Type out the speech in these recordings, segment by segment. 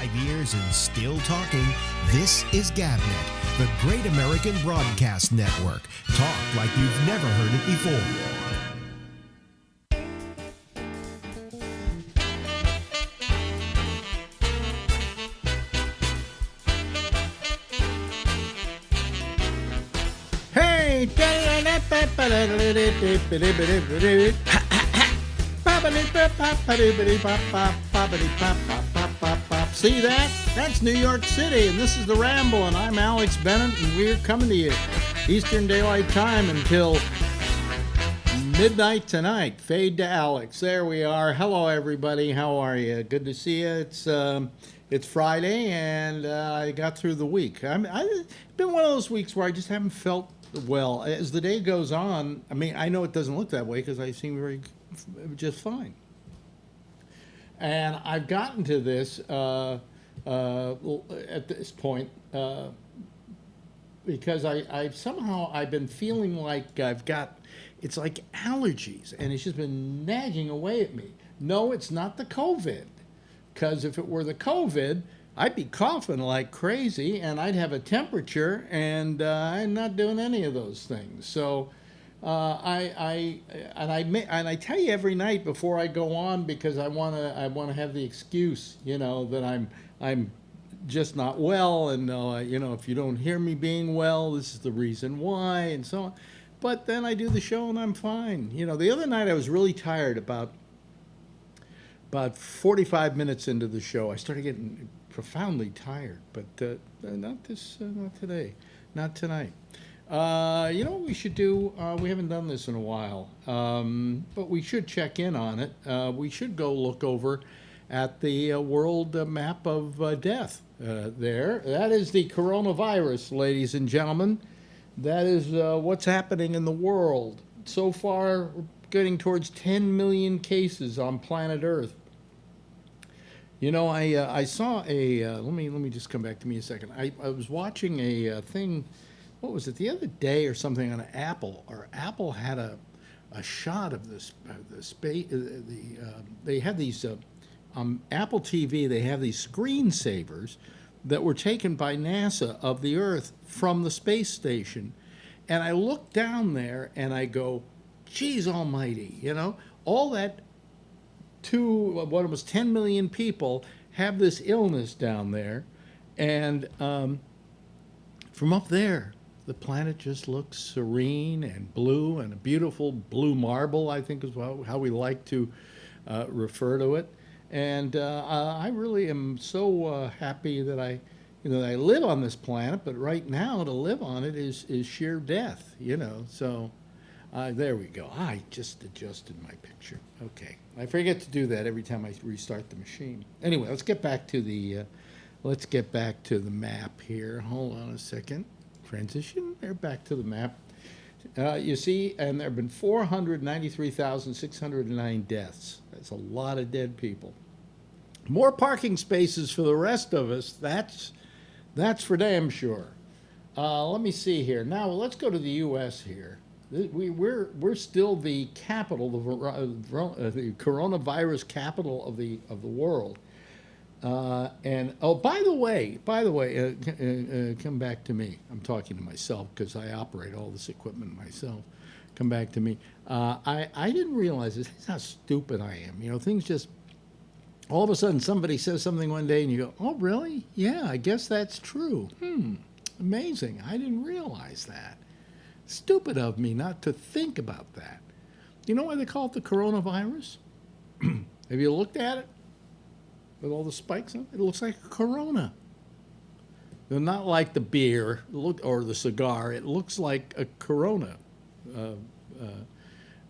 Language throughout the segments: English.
5 years and still talking. This is GabNet, the Great American Broadcast Network. Talk like you've never heard it before. See that? That's New York City, and this is The Ramble, and I'm Alex Bennett, and we're coming to you Eastern Daylight Time until midnight tonight. Fade to Alex. There we are. Hello, everybody. How are you? Good to see you. It's Friday, and I got through the week. I've been one of those weeks where I just haven't felt well. As the day goes on, I mean, I know it doesn't look that way because I seem just fine. And I've gotten to this at this point because I've been feeling like it's like allergies, and it's just been nagging away at me. No, it's not the COVID, because if it were the COVID, I'd be coughing like crazy, and I'd have a temperature, and I'm not doing any of those things. So I tell you every night before I go on, because I want to have the excuse, that I'm just not well, and if you don't hear me being well, this is the reason why, and so on. But then I do the show and I'm fine. The other night I was really tired. About 45 minutes into the show, I started getting profoundly tired, but not today, not tonight. You know what we should do? We haven't done this in a while, but we should check in on it. We should go look over at the world map of death there. That is the coronavirus, ladies and gentlemen. That is what's happening in the world. So far, we're getting towards 10 million cases on planet Earth. I saw let me just come back to me a second. I was watching a thing. What was it, the other day or something on Apple? Or Apple had a shot of the space. They had these Apple TV. They have these screensavers that were taken by NASA of the Earth from the space station, and I look down there and I go, "Geez Almighty!" All that what it was 10 million people have this illness down there, and from up there, the planet just looks serene and blue, and a beautiful blue marble, I think is how we like to refer to it. And I really am so happy that I live on this planet, but right now to live on it is sheer death, So there we go. I just adjusted my picture. Okay, I forget to do that every time I restart the machine. Anyway, let's get back to the map here. Hold on a second. Transition. They're back to the map. You see, and there have been 493,609 deaths. That's a lot of dead people. More parking spaces for the rest of us. That's for damn sure. Let me see here. Now let's go to the U.S. here. We're still the capital, the coronavirus capital of the world. And by the way, come back to me. I'm talking to myself because I operate all this equipment myself. Come back to me. I didn't realize this. This is how stupid I am. Things just, all of a sudden somebody says something one day and you go, "Oh, really? Yeah, I guess that's true. Amazing. I didn't realize that. Stupid of me not to think about that." You know why they call it the coronavirus? Have you looked at it? With all the spikes on it? It looks like a Corona. They're not like the beer or the cigar. It looks like a Corona,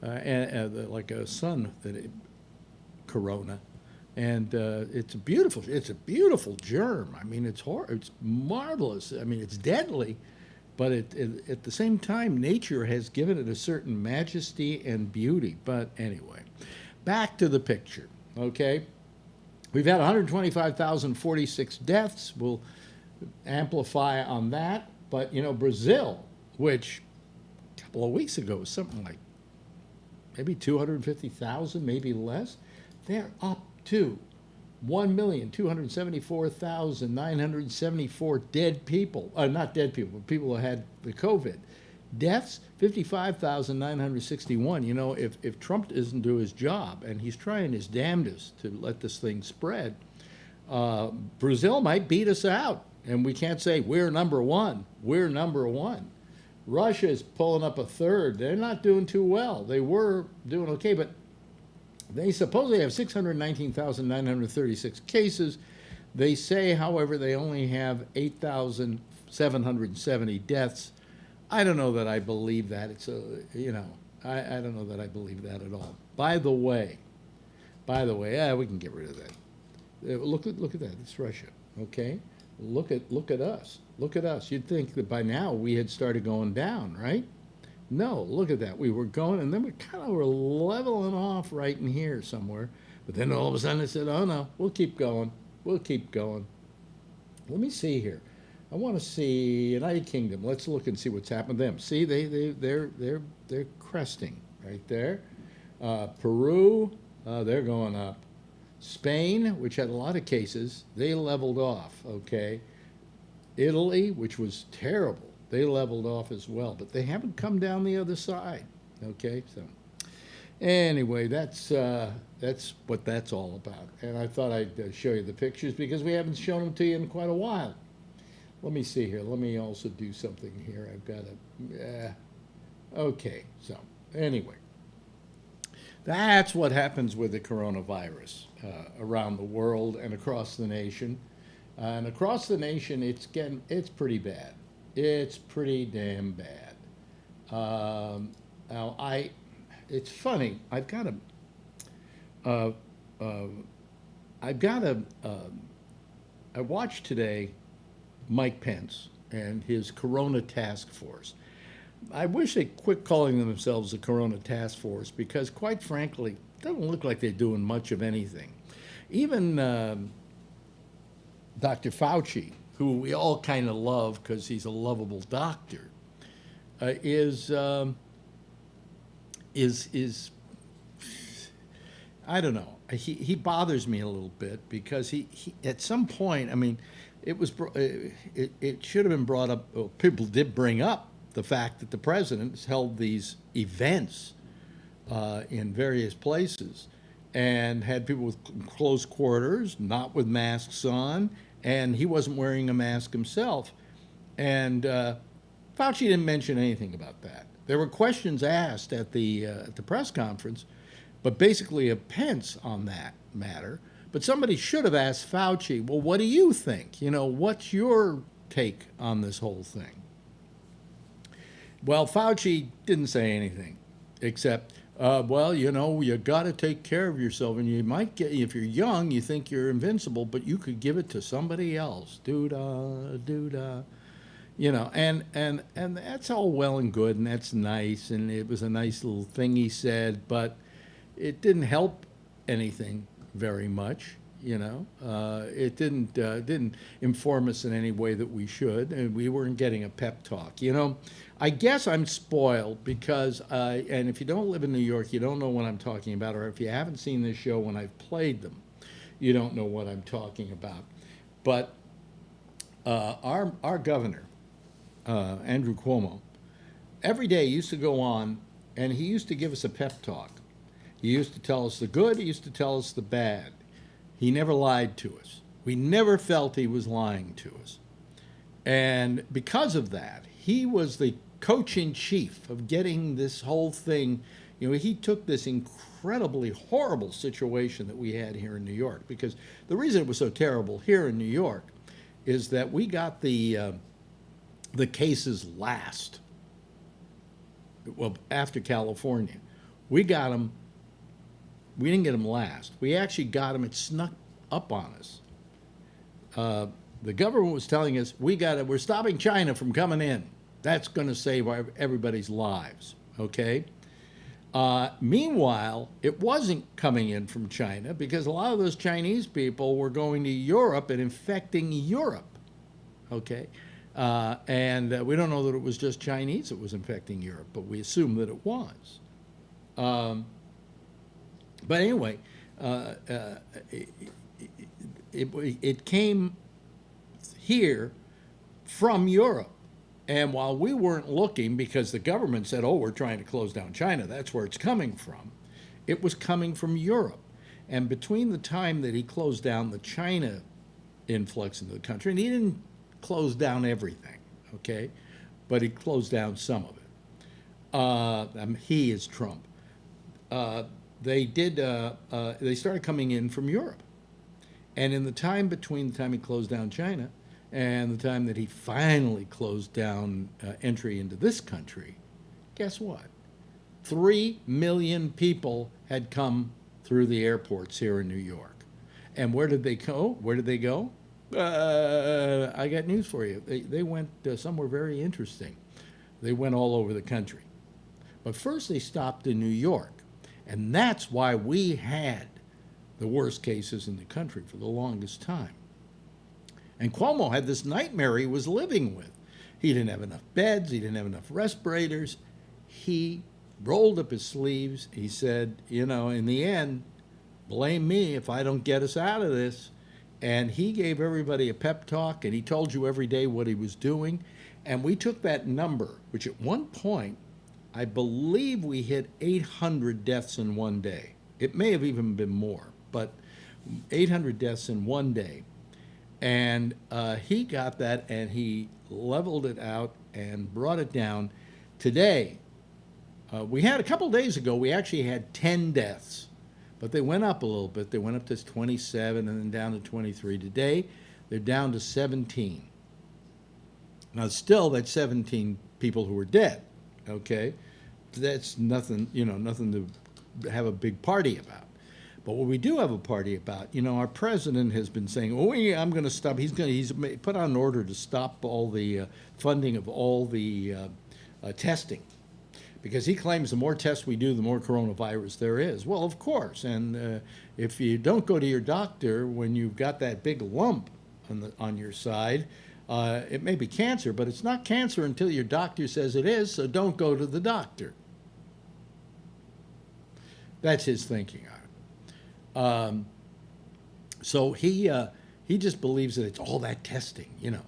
like a sun Corona, and it's a beautiful germ. I mean, it's marvelous. I mean, it's deadly, but at the same time, nature has given it a certain majesty and beauty. But anyway, back to the picture. Okay. We've had 125,046 deaths. We'll amplify on that. But, Brazil, which a couple of weeks ago was something like maybe 250,000, maybe less, they're up to 1,274,974 dead people. Not dead people, but people who had the COVID. Deaths, 55,961. You know, if Trump doesn't do his job, and he's trying his damnedest to let this thing spread, Brazil might beat us out. And we can't say, we're number one. We're number one. Russia's pulling up a third. They're not doing too well. They were doing okay, but they supposedly have 619,936 cases. They say, however, they only have 8,770 deaths. I don't know that I believe that. It's a, you know, I don't know that I believe that at all. By the way, we can get rid of that. Look at that. It's Russia. Okay, look at us. Look at us. You'd think that by now we had started going down, right? No, look at that. We were going, and then we kind of were leveling off right in here somewhere. But then all of a sudden it said, "Oh no, we'll keep going. We'll keep going." Let me see here. I want to see United Kingdom. Let's look and see what's happened to them. See, they're cresting right there. Peru, they're going up. Spain, which had a lot of cases, they leveled off. Okay. Italy, which was terrible, they leveled off as well, but they haven't come down the other side. Okay, so anyway, that's what that's all about. And I thought I'd show you the pictures because we haven't shown them to you in quite a while. Let me see here. Let me also do something here. I've got a, okay, so anyway, that's what happens with the coronavirus around the world and across the nation. And across the nation, it's pretty bad. It's pretty damn bad. Now, it's funny. I watched today Mike Pence and his Corona Task Force. I wish they quit calling themselves the Corona Task Force because, quite frankly, it doesn't look like they're doing much of anything. Even Dr. Fauci, who we all kind of love because he's a lovable doctor, is I don't know. He bothers me a little bit because he at some point, I mean, it should have been brought up. Well, people did bring up the fact that the president has held these events in various places and had people with close quarters, not with masks on, and he wasn't wearing a mask himself. And Fauci didn't mention anything about that. There were questions asked at the press conference, but basically of Pence on that matter. But somebody should have asked Fauci, well, what do you think? You know, what's your take on this whole thing? Well, Fauci didn't say anything except, well, you know, you got to take care of yourself, and you might get, if you're young, you think you're invincible, but you could give it to somebody else. Doo-dah. You know, and that's all well and good, and that's nice, and it was a nice little thing he said, but it didn't help anything very much. You know, it didn't inform us in any way that we should, and we weren't getting a pep talk. You know, I guess I'm spoiled because, and if you don't live in New York, you don't know what I'm talking about, or if you haven't seen this show when I've played them, you don't know what I'm talking about. But our governor, Andrew Cuomo, every day used to go on, and he used to give us a pep talk. He used to tell us the good, he used to tell us the bad. He never lied to us. We never felt he was lying to us. And because of that, he was the coach-in-chief of getting this whole thing. You know, he took this incredibly horrible situation that we had here in New York, because the reason it was so terrible here in New York is that we got the cases last. Well, after California. We got them. We didn't get them last. We actually got them. It snuck up on us. The government was telling us we're stopping China from coming in. That's going to save everybody's lives. Okay. Meanwhile, it wasn't coming in from China because a lot of those Chinese people were going to Europe and infecting Europe. Okay. And we don't know that it was just Chinese that was infecting Europe, but we assume that it was. But anyway, it came here from Europe. And while we weren't looking, because the government said, oh, we're trying to close down China, that's where it's coming from, it was coming from Europe. And between the time that he closed down the China influx into the country, and he didn't close down everything, okay, but he closed down some of it. He is Trump. They started coming in from Europe. And in the time between the time he closed down China and the time that he finally closed down entry into this country, guess what? 3 million people had come through the airports here in New York. And where did they go? Where did they go? I got news for you. They went somewhere very interesting. They went all over the country. But first they stopped in New York. And that's why we had the worst cases in the country for the longest time. And Cuomo had this nightmare he was living with. He didn't have enough beds. He didn't have enough respirators. He rolled up his sleeves. He said, you know, in the end, blame me if I don't get us out of this. And he gave everybody a pep talk, and he told you every day what he was doing. And we took that number, which at one point, I believe we hit 800 deaths in one day. It may have even been more, but 800 deaths in one day. And he got that, and he leveled it out and brought it down. Today, we had a couple days ago, we actually had 10 deaths, but they went up a little bit. They went up to 27 and then down to 23. Today, they're down to 17. Now, still, that's 17 people who are dead, okay? That's nothing, you know, nothing to have a big party about. But what we do have a party about, you know, our president has been saying, oh, yeah, I'm going to stop. He's put out an order to stop all the funding of all the testing, because he claims the more tests we do, the more coronavirus there is. Well, of course. And if you don't go to your doctor when you've got that big lump on your side, it may be cancer, but it's not cancer until your doctor says it is, so don't go to the doctor. That's his thinking on it. So he just believes that it's all that testing, you know.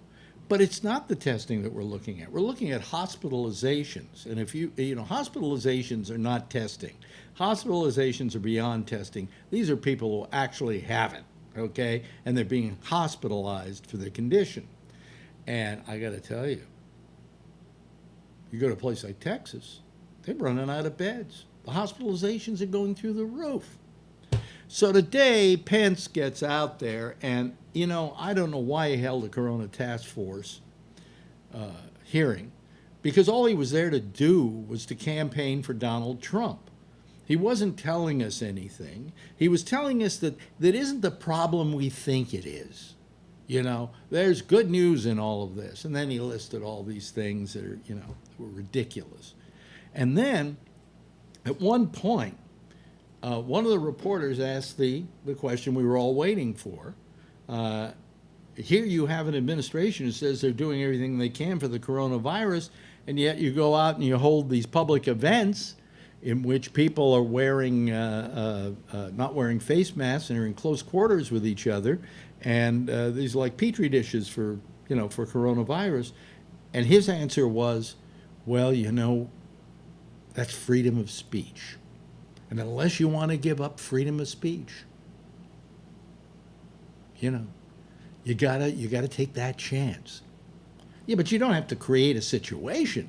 But it's not the testing that we're looking at. We're looking at hospitalizations. And if you know, hospitalizations are not testing. Hospitalizations are beyond testing. These are people who actually have it, okay? And they're being hospitalized for their condition. And I got to tell you, you go to a place like Texas, they're running out of beds. The hospitalizations are going through the roof. So today, Pence gets out there, and, you know, I don't know why he held a Corona Task Force hearing, because all he was there to do was to campaign for Donald Trump. He wasn't telling us anything. He was telling us that isn't the problem we think it is. You know, there's good news in all of this. And then he listed all these things that are, you know, were ridiculous. And then, at one point, one of the reporters asked the question we were all waiting for. Here you have an administration who says they're doing everything they can for the coronavirus, and yet you go out and you hold these public events in which people are wearing, not wearing face masks and are in close quarters with each other, and these are like petri dishes for, you know, for coronavirus. And his answer was, well, you know, that's freedom of speech. And unless you want to give up freedom of speech, you know, you gotta take that chance. Yeah, but you don't have to create a situation,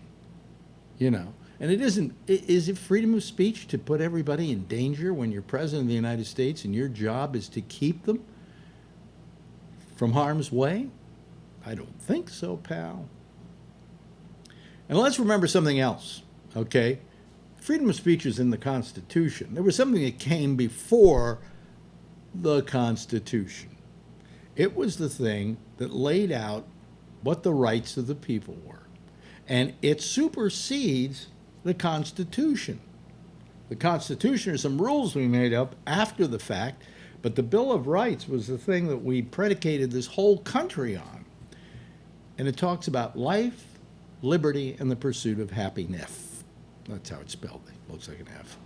you know. And it isn't, is it freedom of speech to put everybody in danger when you're president of the United States and your job is to keep them from harm's way? I don't think so, pal. And let's remember something else, okay? Freedom of speech is in the Constitution. There was something that came before the Constitution. It was the thing that laid out what the rights of the people were. And it supersedes the Constitution. The Constitution are some rules we made up after the fact, but the Bill of Rights was the thing that we predicated this whole country on. And it talks about life, liberty, and the pursuit of happiness. That's how it's spelled. It looks like an F.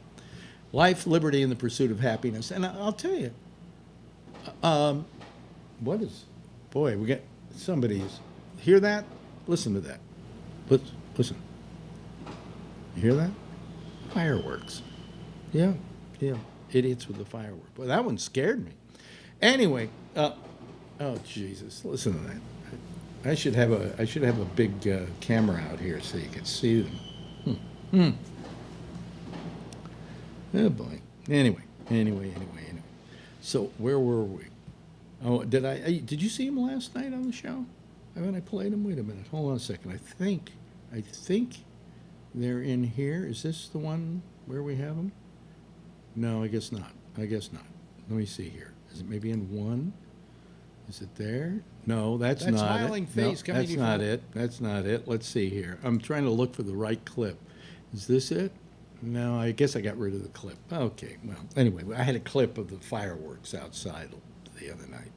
Life, liberty, and the pursuit of happiness. And I'll tell you, What is? Boy, we get somebody's. Hear that? Listen to that. Listen. You hear that? Fireworks. Yeah, yeah. Idiots with the fireworks. Well, that one scared me. Anyway, oh Jesus! Listen to that. I should have a big camera out here so you can see them. Oh boy. Anyway. So where were we? Oh, did you see him last night on the show? Haven't I played him? Wait a minute. Hold on a second. I think they're in here. Is this the one where we have them? No, I guess not. Let me see here. Is it maybe in one? Is it there? No, that's That not smiling it. face No, coming that's before- not it. That's not it. Let's see here. I'm trying to look for the right clip. Is this it? No, I guess I got rid of the clip. Okay, well, anyway, I had a clip of the fireworks outside the other night.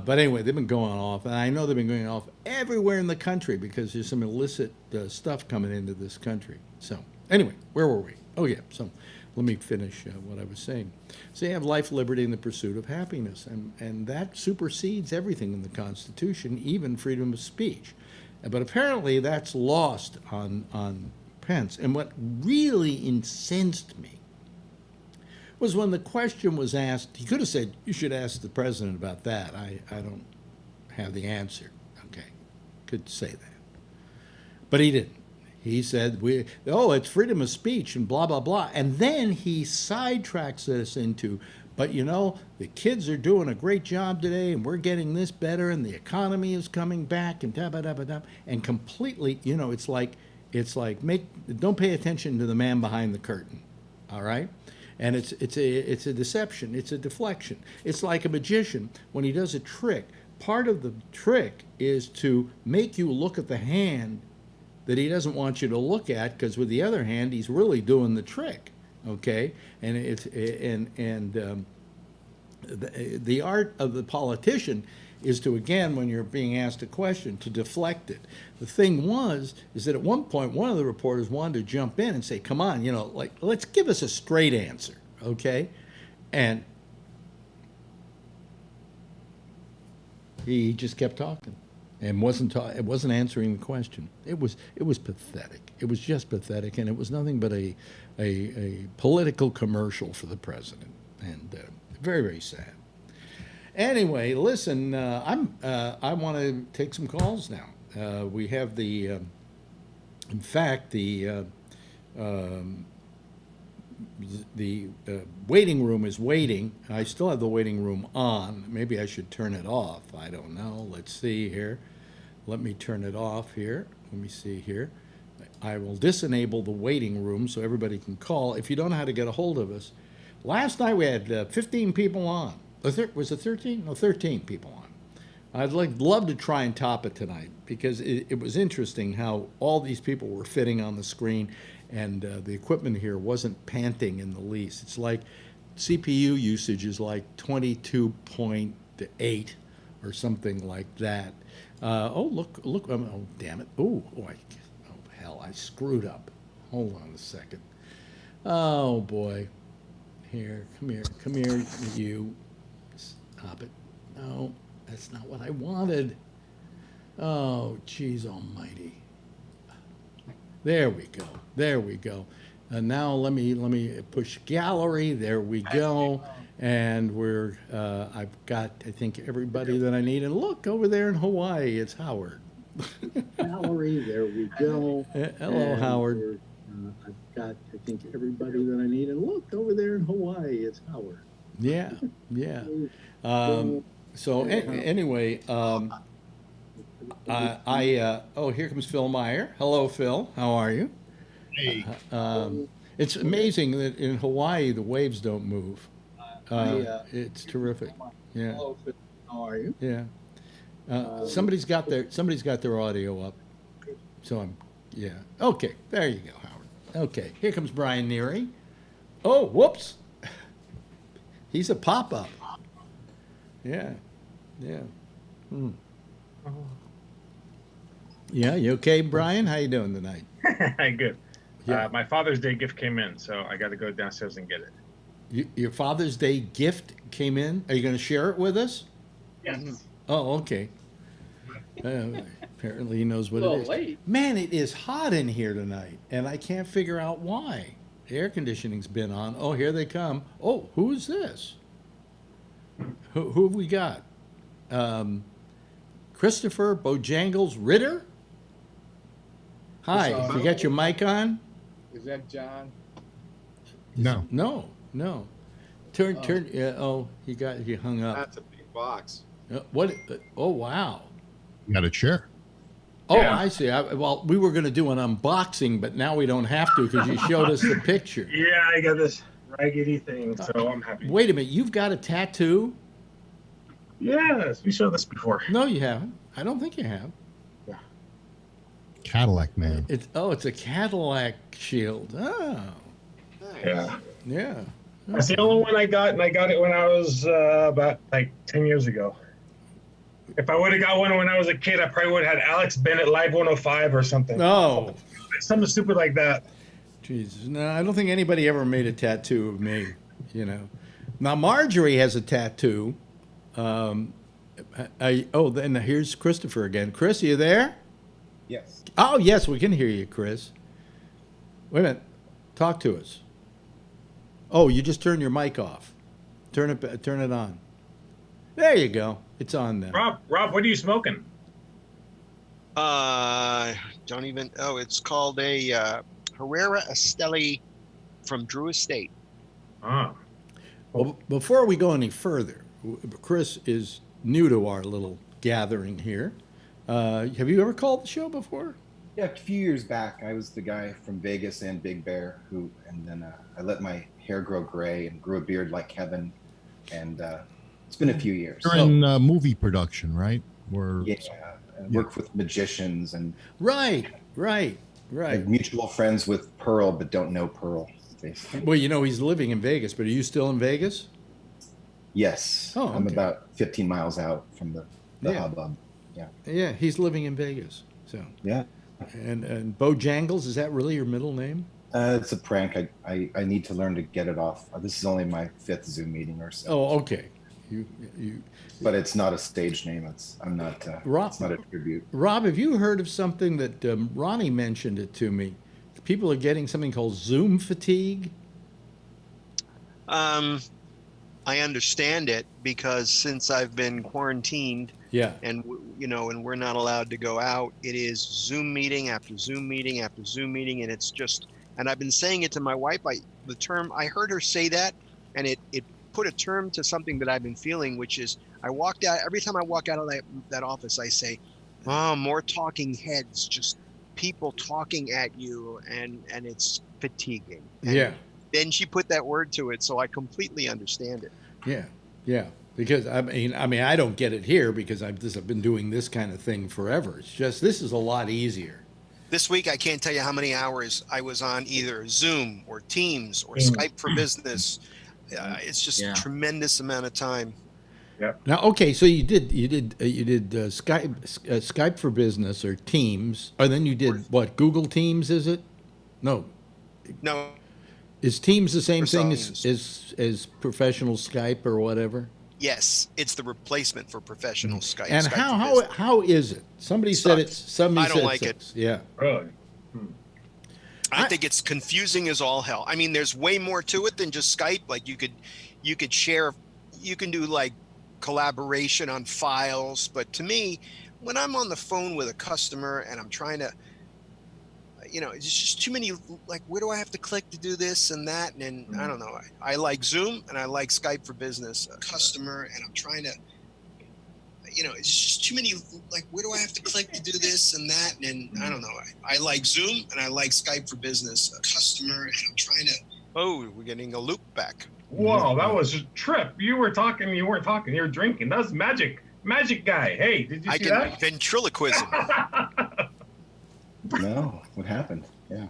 But anyway, they've been going off, and I know they've been going off everywhere in the country because there's some illicit stuff coming into this country. So anyway, where were we? Oh yeah, so let me finish what I was saying. So you have life, liberty, and the pursuit of happiness, and that supersedes everything in the Constitution, even freedom of speech. But apparently that's lost on Pence. And what really incensed me was when the question was asked, he could have said, you should ask the president about that. I don't have the answer. Okay, could say that. But he didn't. He said, it's freedom of speech and blah, blah, blah. And then he sidetracks us into, but the kids are doing a great job today and we're getting this better and the economy is coming back and da-ba-da-ba-da. And completely, it's like don't pay attention to the man behind the curtain, all right? And it's a deception. It's a deflection. It's like a magician when he does a trick. Part of the trick is to make you look at the hand that he doesn't want you to look at, because with the other hand, he's really doing the trick. Okay, and the art of the politician is to, again, when you're being asked a question, to deflect it. The thing is that at one point, one of the reporters wanted to jump in and say, come on, let's give us a straight answer, okay? And he just kept talking and wasn't answering the question. It was pathetic. It was just pathetic, and it was nothing but a political commercial for the president, and very, very sad. Anyway, listen, I want to take some calls now. We have in fact, the waiting room is waiting. I still have the waiting room on. Maybe I should turn it off. I don't know. Let's see here. Let me turn it off here. Let me see here. I will disenable the waiting room so everybody can call. If you don't know how to get a hold of us, last night we had 15 people on. Was it 13? No, 13 people on. I'd love to try and top it tonight, because it was interesting how all these people were fitting on the screen, and the equipment here wasn't panting in the least. It's like CPU usage is like 22.8 or something like that. Look, oh, damn it. Oh, hell, I screwed up. Hold on a second. Oh, boy. Come here, you. Stop it. No, that's not what I wanted. Oh, geez almighty. There we go. And now let me push gallery. There we go. And I've got, I think, everybody that I need. And look, over there in Hawaii, it's Howard. Gallery, there we go. Hello, Howard. I've got, I think, everybody that I need. And look, over there in Hawaii, it's Howard. Yeah. Anyway, here comes Phil Meyer. Hello, Phil. How are you? Hey, It's amazing that in Hawaii the waves don't move. It's terrific. Yeah. Hello, Phil. How are you? Yeah. Somebody's got their audio up. So yeah. Okay, there you go, Howard. Okay, here comes Brian Neary. Oh, whoops. He's a pop-up. Yeah. Yeah, you okay, Brian? How you doing tonight? Good. Yeah. My Father's Day gift came in, so I got to go downstairs and get it. Your Father's Day gift came in. Are you going to share it with us? Yes. Oh, okay. Apparently he knows what Well, it is. late. Man, it is hot in here tonight, and I can't figure out why. The air conditioning's been on. Oh, here they come. Oh, who is this? Who have we got? Christopher Bojangles Ritter? Hi, you got your mic on? Is that John? No. No. Turn. Oh, he hung up. That's a big box. What? Oh, wow. You got a chair. Oh, Yeah. I see. Well, we were going to do an unboxing, but now we don't have to because you showed us the picture. Yeah, I got this raggedy thing, so I'm happy. Wait a minute. You've got a tattoo? Yes, we showed this before. No, you haven't. I don't think you have. Cadillac man. It's a Cadillac shield. Oh, Nice. Yeah. yeah. That's the only one I got, and I got it when I was about like 10 years ago. If I would have got one when I was a kid, I probably would have had Alex Bennett Live 105 or something. No. Something stupid like that. Jesus. No, I don't think anybody ever made a tattoo of me, you know. Now, Marjorie has a tattoo. Then here's Christopher again. Chris, are you there? Yes. Oh, yes, we can hear you, Chris. Wait a minute. Talk to us. Oh, you just turned your mic off. Turn it on. There you go. It's on now. Rob, what are you smoking? Don't even. Oh, it's called a Herrera Esteli from Drew Estate. Oh. Well, before we go any further, Chris is new to our little gathering here. Have you ever called the show before? Yeah, a few years back, I was the guy from Vegas and Big Bear and then I let my hair grow gray and grew a beard like Kevin, and it's been a few years. You're in movie production, right? Or Yeah, I worked with magicians and Right. like mutual friends with Pearl, but don't know Pearl. Basically. Well, you know, he's living in Vegas, but are you still in Vegas? Yes, Oh, I'm okay. about 15 miles out from the Yeah. hubbub. Yeah, Yeah, he's living in Vegas. So, yeah. and Bojangles, is that really your middle name? It's a prank. I need to learn to get it off. This is only my 5th Zoom meeting or so. Oh, okay. You, But it's not a stage name. I'm not. Rob- It's not a tribute. Rob, have you heard of something that Ronnie mentioned it to me? People are getting something called Zoom fatigue. I understand it because since I've been quarantined Yeah. and and we're not allowed to go out, it is Zoom meeting after Zoom meeting after Zoom meeting, and it's just. And I've been saying it to my wife. I heard her say that, and it put a term to something that I've been feeling, which is every time I walk out of that office, I say, "Oh, more talking heads, just people talking at you," and it's fatiguing. And Yeah. then she put that word to it, so I completely understand it. Yeah. Because I mean, I don't get it here because I've been doing this kind of thing forever. It's just this is a lot easier. This week, I can't tell you how many hours I was on either Zoom or Teams or Mm. Skype for Business. It's just a tremendous amount of time. Now, okay, so you did Skype for Business or Teams, or then you did what? Google Teams, is it? No, No, is Teams the same thing Microsoft as professional Skype or whatever? yes, it's the replacement for professional Skype. And Skype how for Business. how is it? Somebody said Sucks. it's. Somebody I don't said like sucks. Yeah. Really? I think it's confusing as all hell. I mean, there's way more to it than just Skype. Like you could share, you can do like collaboration on files. But to me, when I'm on the phone with a customer and I'm trying to, it's just too many, like, where do I have to click to do this and that? And I don't know. I like Zoom and I like Skype for Business. A customer and I'm trying to, it's just too many, like, where do I have to click to do this and that? And I don't know. I like Zoom and I like Skype for Business. A customer and I'm trying to, oh, we're getting a loop back. Whoa, that was a trip. You were talking, you weren't talking, you were drinking. That was magic. Magic guy. Hey, did you I see can that? ventriloquism. No, what happened? Yeah.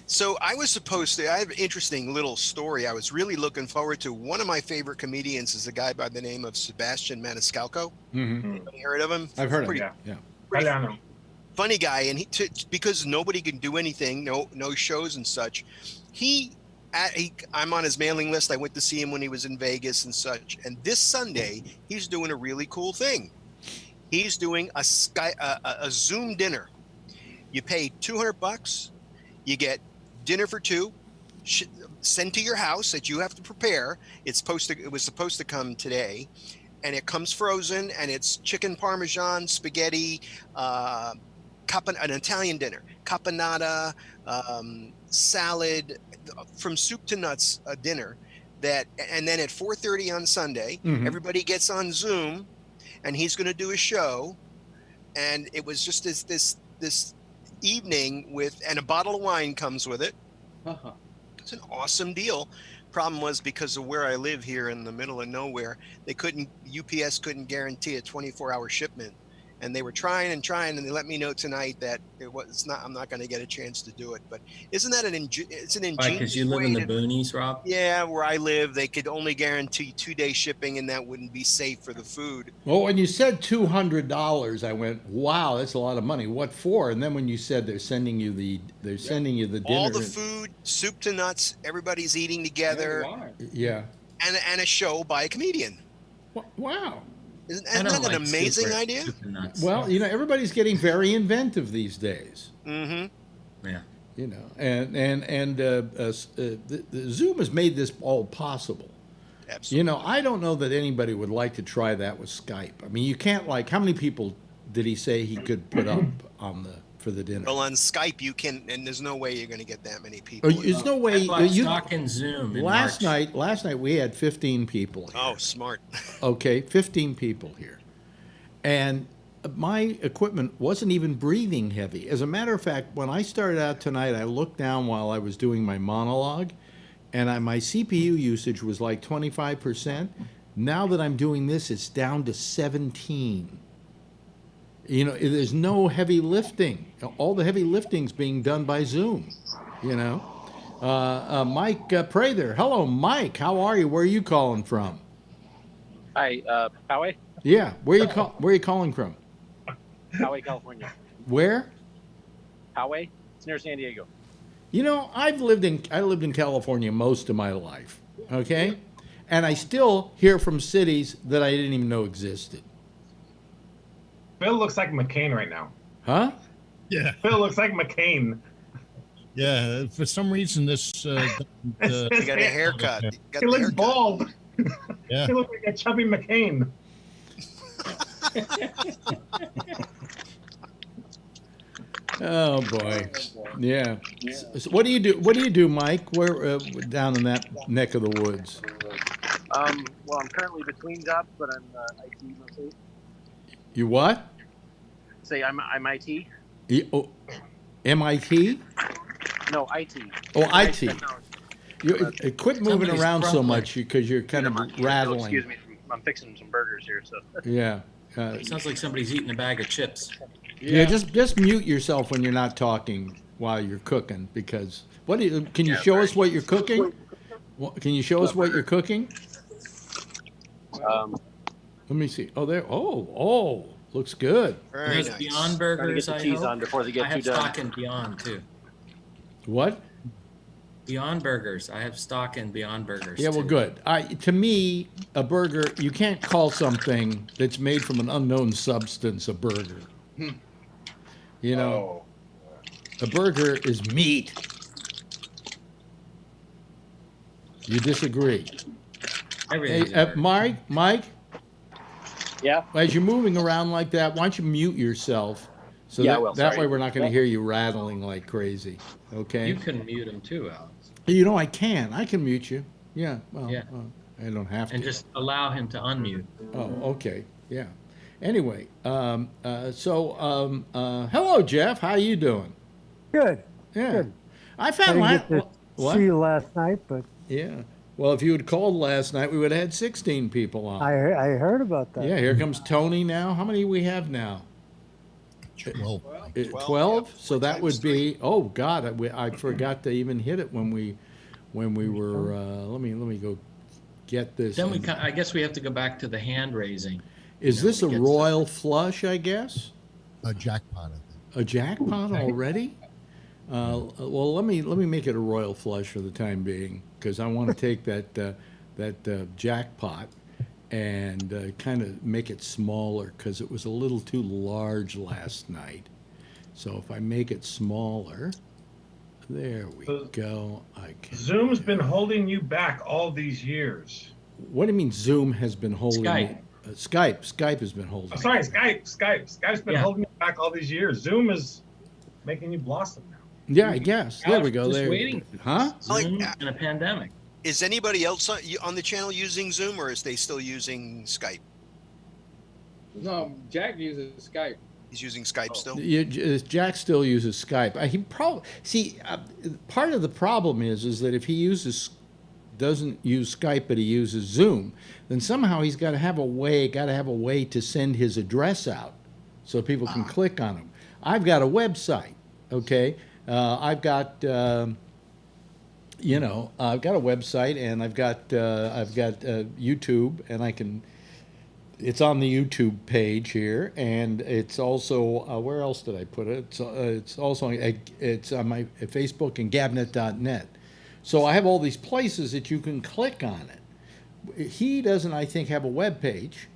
So I have an interesting little story. I was really looking forward to. One of my favorite comedians is a guy by the name of Sebastian Maniscalco. Mm-hmm. Have you heard of him? I've heard of Pretty it. Yeah. Italiano. funny guy, and because nobody can do anything, no shows and such, he I'm on his mailing list. I went to see him when he was in Vegas and such. And this Sunday, he's doing a really cool thing. He's doing a Zoom dinner. You pay $200. You get dinner for two, sent to your house that you have to prepare. It was supposed to come today, and it comes frozen. And it's chicken parmesan, spaghetti, an Italian dinner, caponata, salad, from soup to nuts, a dinner and then at 4:30 on Sunday, everybody gets on Zoom, and he's going to do a show. And it was just this evening and a bottle of wine comes with it. It's an awesome deal. Problem was, because of where I live here in the middle of nowhere, UPS couldn't guarantee a 24-hour shipment. And they were trying, and they let me know tonight that I'm not going to get a chance to do it. But isn't that it's an ingenious because you live in the boonies, Rob? Yeah, where I live, they could only guarantee 2-day shipping, and that wouldn't be safe for the food. Well, when you said $200, I went, wow, that's a lot of money. What for? And then when you said they're sending you the dinner, all the food, soup to nuts, everybody's eating together. Yeah. And a show by a comedian. Wow. Isn't that an amazing idea? Well, everybody's getting very inventive these days. Mm-hmm. Yeah. And the Zoom has made this all possible. Absolutely. I don't know that anybody would like to try that with Skype. I mean, you can't how many people did he say he could put up for the dinner? Well, on Skype you can, and there's no way you're going to get that many people. There's no way. Stock in Zoom. Last night we had 15 people here. Oh, smart. Okay, 15 people here, and my equipment wasn't even breathing heavy. As a matter of fact, when I started out tonight, I looked down while I was doing my monologue, and my CPU usage was like 25%. Now that I'm doing this, it's down to 17. There's no heavy lifting. All the heavy lifting's being done by Zoom. Mike Prather. Hello, Mike. How are you? Where are you calling from? Hi, Poway. Yeah. Where are you calling from? Poway, California. Where? Poway. It's near San Diego. I lived in California most of my life. Okay, and I still hear from cities that I didn't even know existed. Phil looks like McCain right now. Huh? Yeah. Phil looks like McCain. Yeah. For some reason, this. You got a haircut. He looks bald. Yeah. He looks like a chubby McCain. Oh boy. Yeah. So what do you do? What do you do, Mike? Where down in that neck of the woods? Well, I'm currently between jobs, but I'm IT mostly. You what? Say I'm IT. MIT? No, IT. Oh, IT. You quit moving Somebody's around so crumpling. much because you're kind of rattling. Excuse me, I'm fixing some burgers here. So. Yeah. Sounds like somebody's eating a bag of chips. Yeah. Just mute yourself when you're not talking while you're cooking, because can you show us what you're cooking? Can you show us what you're cooking? Let me see. Oh, there. Oh, looks good. Very There's nice. Beyond Burgers. Trying to get the cheese on before they get I have too done. stock in Beyond too. What? Beyond Burgers. I have stock in Beyond Burgers. Yeah, well, too. good. To me, a burger, you can't call something that's made from an unknown substance a burger. A burger is meat. You disagree? Everything's Hey, a burger. Mike, Yeah. as you're moving around like that, why don't you mute yourself? So Yeah, that, well, that sorry. way we're not going to hear you rattling like crazy. Okay? You can mute them too, Alex, I can. I can mute you. Yeah. Well, Yeah. I don't have and to. just allow him to unmute. Oh, okay. Yeah. Anyway, hello, Jeff. How you doing? Good. Yeah. Good. I I found didn't get to what? see you last night, but Yeah. Well, if you had called last night, we would have had 16 people on. I heard about that. Yeah, here comes Tony now. How many we have now? 12. 12? yeah, So four that times would be, oh God, I forgot to even hit it when we were, let me go get this. Then I guess we have to go back to the hand raising. Is this a royal flush, I guess? A jackpot, I think. A jackpot already? Well, let me make it a royal flush for the time being, because I want to take that jackpot and kind of make it smaller, because it was a little too large last night. So if I make it smaller, there we go. I can. Zoom's been holding you back all these years. What do you mean Zoom has been holding? Skype. me- Skype has been holding. Oh, sorry, Skype's been holding you back all these years. Zoom is making you blossom now. Yeah, I guess. There we Alex, go. just There. waiting. Huh? Zoom in a pandemic. Is anybody else on the channel using Zoom, or is they still using Skype? No, Jack uses Skype. He's using Skype still. Jack still uses Skype. He probably part of the problem is that if he doesn't use Skype but he uses Zoom, then somehow he's got to have a way to send his address out so people can click on him. I've got a website, okay? I've got I've got a website, and I've got YouTube, and it's on the YouTube page here, and it's also where else did I put it? It's also it's on my Facebook and Gabnet.net. So I have all these places that you can click on it. He doesn't, I think, have a web page,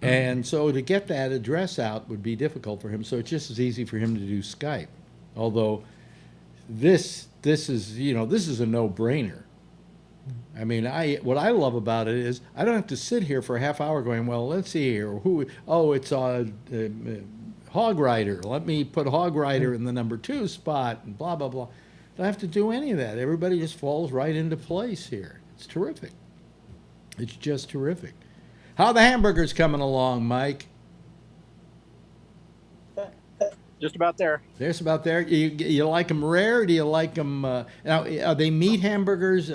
and so to get that address out would be difficult for him. So it's just as easy for him to do Skype. Although this is a no-brainer. I mean, what I love about it is I don't have to sit here for a half hour going, well, let's see here. It's Hog Rider. Let me put Hog Rider in the number 2 spot and blah, blah, blah. Don't have to do any of that. Everybody just falls right into place here. It's terrific. It's just terrific. How are the hamburgers coming along, Mike? Just about there. There's about there. You like them rare? Or do you like them? Now, are they meat hamburgers?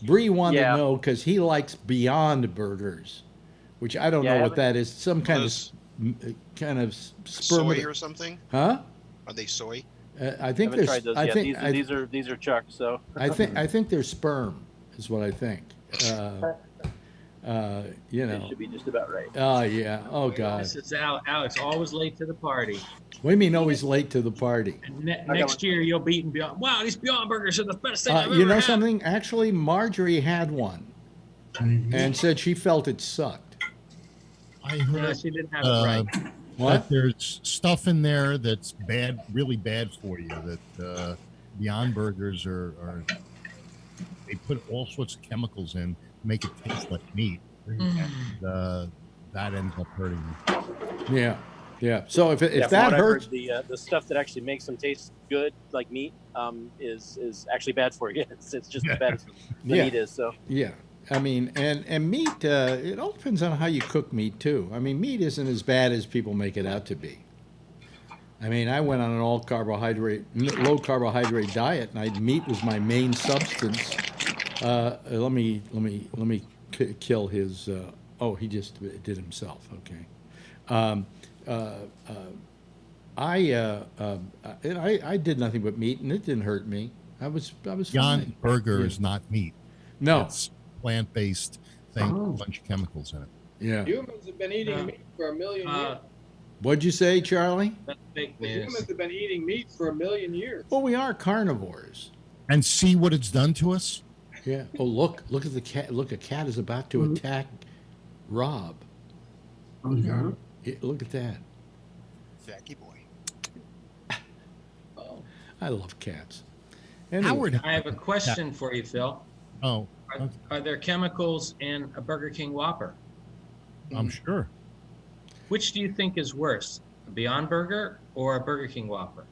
Bree wanted to know because he likes Beyond Burgers, which I don't know what that is. Some kind of sperm soy or something? Huh? Are they soy? I think Haven't tried those I yet. think These are chucked. So I think they're sperm, is what I think. It should be just about right. Oh yeah. Oh God. This is Alex, always late to the party. What do you mean always late to the party? And next year you'll be eating Beyond. Wow, these Beyond Burgers are the best thing I've You ever know had. something? Actually, Marjorie had one and said she felt it sucked. I heard No, she didn't have it right. What? that there's stuff in there that's bad, really bad for you. That Beyond Burgers are they put all sorts of chemicals in, make it taste like meat, and that ends up hurting you. Yeah. Yeah. So if from that what I've hurts, heard, the stuff that actually makes them taste good, like meat, is actually bad for you. It's just as bad as the meat is. So yeah. I mean, and meat, it all depends on how you cook meat too. I mean, meat isn't as bad as people make it out to be. I mean, I went on an low carbohydrate diet, and meat was my main substance. Let me kill his. He just did himself. Okay. I did nothing but meat, and it didn't hurt me. I was Beyond fine. Burger is not meat. No. It's plant-based thing, a bunch of chemicals in it. Yeah. Humans have been eating meat for 1 million years. What'd you say, Charlie? That's fake The news. humans have been eating meat for 1 million years. Well, we are carnivores. And see what it's done to us? Yeah. Oh, look at the cat. Look, a cat is about to attack Rob. Oh, yeah. Yeah, look at that. Zacky boy. I love cats. Anyway, Howard, I have a question for you, Phil. oh, Are there chemicals in a Burger King Whopper? I'm sure. Which do you think is worse, a Beyond Burger or a Burger King Whopper?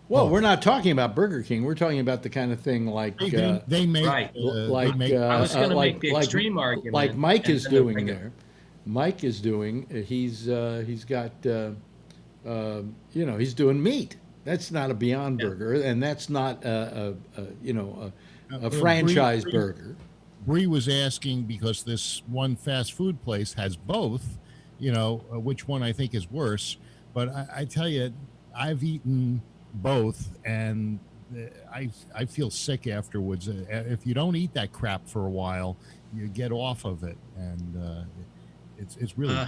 well, we're not talking about Burger King. We're talking about the kind of thing like They make Right. like they make, I was going to like- make the like- extreme argument. like Mike and is then doing bring it- there. Mike is doing. He's got he's doing meat. That's not a Beyond Burger, and that's not a franchise Bree- burger. Bree was asking because this one fast food place has both, which one I think is worse. But I tell you, I've eaten both, and I feel sick afterwards. If you don't eat that crap for a while, you get off of it, and it's really.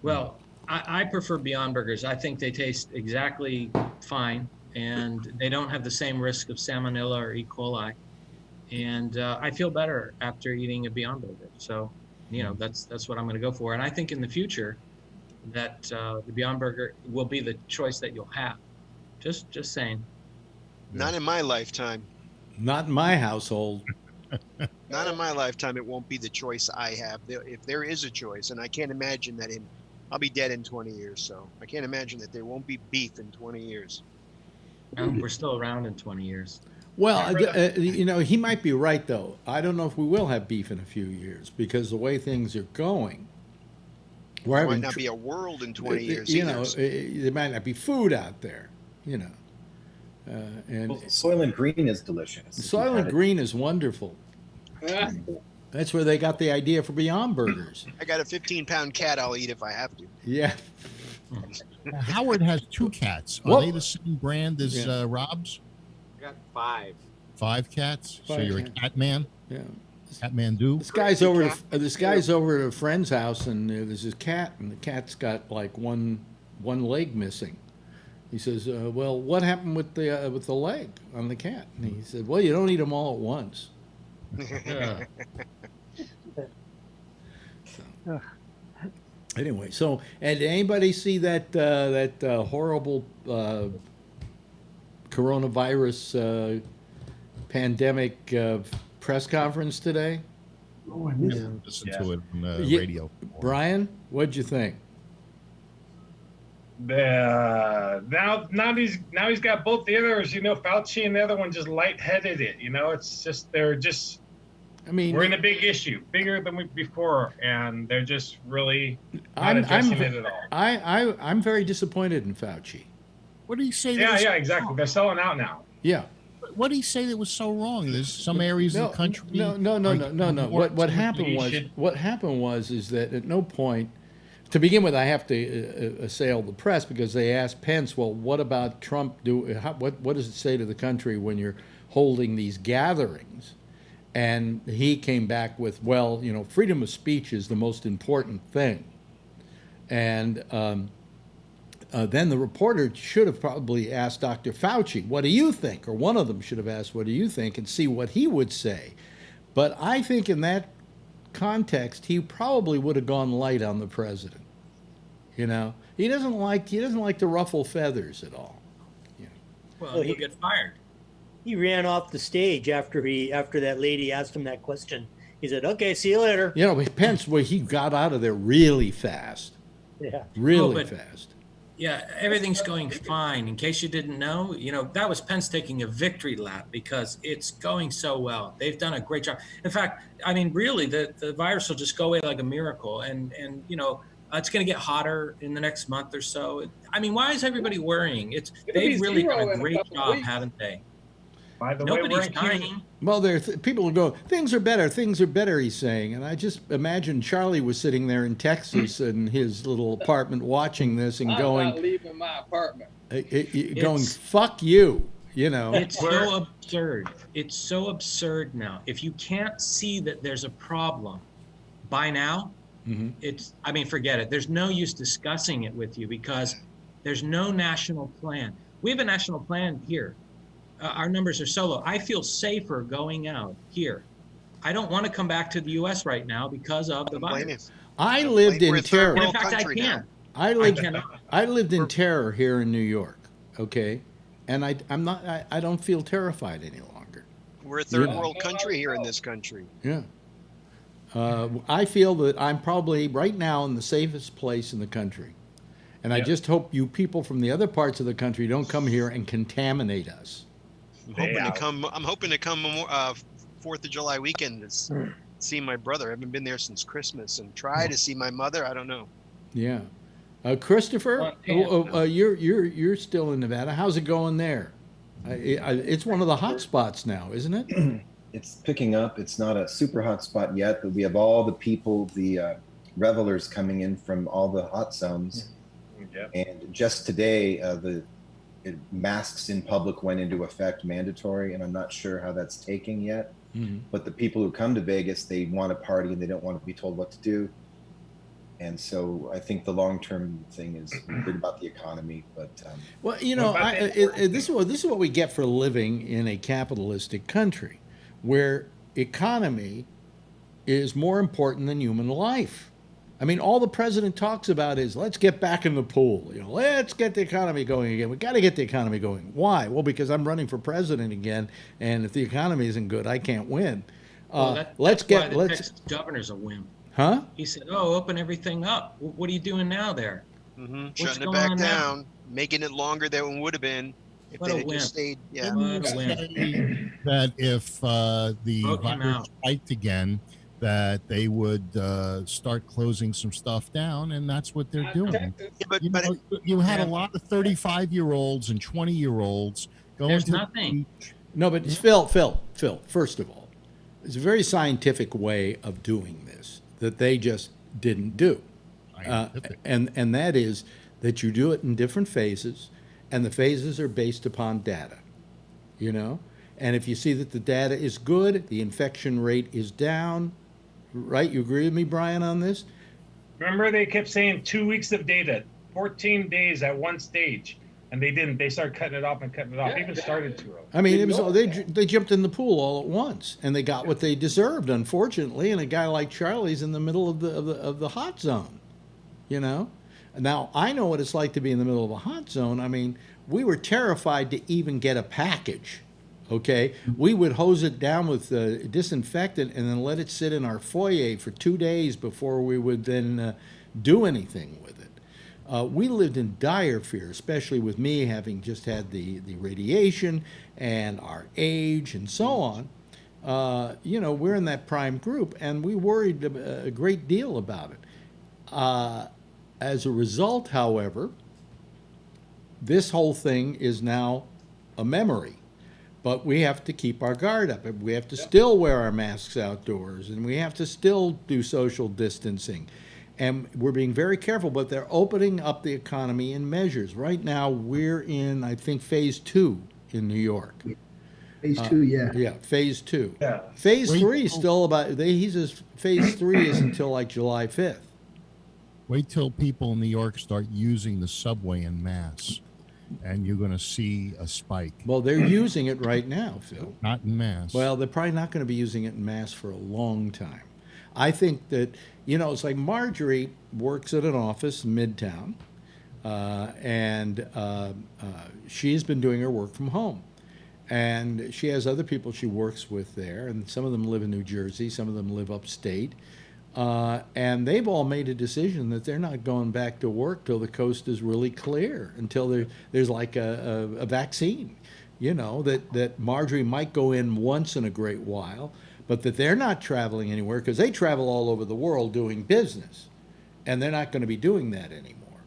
Well, I prefer Beyond Burgers. I think they taste exactly fine. and they don't have the same risk of salmonella or E. coli. And I feel better after eating a Beyond Burger. So, that's what I'm going to go for. And I think in the future that the Beyond Burger will be the choice that you'll have. Just saying. Not in my lifetime. Not in my household. Not in my lifetime. It won't be the choice I have. If there is a choice, and I can't imagine that I'll be dead in 20 years. So I can't imagine that there won't be beef in 20 years. And we're still around in 20 years. Well, he might be right, though. I don't know if we will have beef in a few years because the way things are going. There might not be a world in 20 years either. There might not be food out there, and Soylent Green is delicious. Soylent Green is wonderful. That's where they got the idea for Beyond Burgers. I got a 15-pound cat I'll eat if I have to. Yeah. Howard has 2 cats. Are they the same brand as Rob's? I got 5. 5 cats? So 5 you're cats. a cat man? Yeah. Cat man do? This guy's over at a friend's house, and there's his cat, and the cat's got like one leg missing. He says, "Well, what happened with the leg on the cat?" And he said, "Well, you don't eat them all at once." Yeah. Anyway, so and did anybody see that horrible coronavirus pandemic press conference today? Oh, I missed it. Listen to it on the Yeah. radio. Brian, what'd you think? Now he's got both the others. Fauci and the other one just lightheaded it. It's just they're just. I mean, we're in a big issue, bigger than before, and they're just really not I'm addressing it at all. I'm very disappointed in Fauci. What did he say? Yeah, exactly. They're selling out now. Yeah. What did he say that was so wrong? There's some areas of the country. No. What happened was is that at no point, to begin with, I have to assail the press because they asked Pence, well, what about Trump? What does it say to the country when you're holding these gatherings? And he came back with, well, freedom of speech is the most important thing. And then the reporter should have probably asked Dr. Fauci, what do you think? Or one of them should have asked, what do you think? And see what he would say. But I think in that context, he probably would have gone light on the president. He doesn't like to ruffle feathers at all. Well, he'll get fired. He ran off the stage after that lady asked him that question. He said, "Okay, see you later." Pence, he got out of there really fast. Yeah, really fast. Yeah, everything's going fine. In case you didn't know, that was Pence taking a victory lap because it's going so well. They've done a great job. In fact, I mean, really, the virus will just go away like a miracle. And it's going to get hotter in the next month or so. I mean, why is everybody worrying? They've really done a great job, haven't they? By the Nobody's way, dying. Well, people will go, things are better, he's saying. And I just imagine Charlie was sitting there in Texas in his little apartment watching this and I'm going, not leaving my apartment. Going, fuck you, It's so absurd. It's so absurd now. If you can't see that there's a problem by now, forget it. There's no use discussing it with you because there's no national plan. We have a national plan here. Our numbers are so low. I feel safer going out here. I don't want to come back to the U.S. right now because of the virus. I lived in terror. And in fact, I can't. I lived in terror here in New York. Okay, and I don't feel terrified any longer. We're a third world country here in this country. Yeah. I feel that I'm probably right now in the safest place in the country. And I just hope you people from the other parts of the country don't come here and contaminate us. I'm hoping to come 4th of July weekend to see my brother. I haven't been there since Christmas and try to see my mother. I don't know. Yeah. Christopher, you're still in Nevada. How's it going there? It's one of the hot spots now, isn't it? It's picking up. It's not a super hot spot yet, but we have all the people, the revelers coming in from all the hot zones. Yep. And just today, the masks in public went into effect mandatory, and I'm not sure how that's taking yet. But the people who come to Vegas, they want to party and they don't want to be told what to do. And so I think the long-term thing is worried about the economy, but well, you know, this is what we get for living in a capitalistic country, where economy is more important than human life. I mean, all the president talks about is let's get back in the pool. You know, let's get the economy going again. We got to get the economy going. Why? Well, because I'm running for president again, and if the economy isn't good, I can't win. Texas governor's a wimp. Huh? He said, "Oh, open everything up. What are you doing now there? Shutting it back down, making it longer than it would have been if they had just stayed." Yeah. That if the virus spiked again, that they would start closing some stuff down, and that's what they're doing. Yeah, you had a lot of 35-year-olds and 20-year-olds going to nothing. No, but Phil, first of all, it's a very scientific way of doing this that they just didn't do. And that is that you do it in different phases, and the phases are based upon data, you know? And if you see that the data is good, the infection rate is down, right? You agree with me, Brian, on this? Remember they kept saying 2 weeks of data, 14 days at one stage, and they didn't. They started cutting it off and cutting it off. Even started too early. I mean, it was they jumped in the pool all at once, and they got what they deserved, unfortunately. And a guy like Charlie's in the middle of the hot zone, you know. Now I know what it's like to be in the middle of a hot zone. I mean, we were terrified to even get a package. Okay, we would hose it down with disinfectant and then let it sit in our foyer for 2 days before we would then do anything with it. We lived in dire fear, especially with me having just had the radiation and our age and so on. You know, we're in that prime group, and we worried a great deal about it. As a result, however, this whole thing is now a memory. But we have to keep our guard up. We have to still wear our masks outdoors, and we have to still do social distancing. And we're being very careful, but they're opening up the economy in measures. Right now, we're in, I think, phase 2 in New York. Phase 2, yeah. Yeah, phase 2. Yeah. Phase 3 is still about, he says phase 3 is until like July 5th. Wait till people in New York start using the subway en masse, and you're going to see a spike. Well, they're using it right now, Phil. Not en masse. Well, they're probably not going to be using it en masse for a long time. I think that, you know, it's like Marjorie works at an office in Midtown, and she's been doing her work from home. And she has other people she works with there, and some of them live in New Jersey, some of them live upstate. And they've all made a decision that they're not going back to work till the coast is really clear, until there's like a vaccine, you know, that Marjorie might go in once in a great while, but that they're not traveling anywhere because they travel all over the world doing business, and they're not going to be doing that anymore.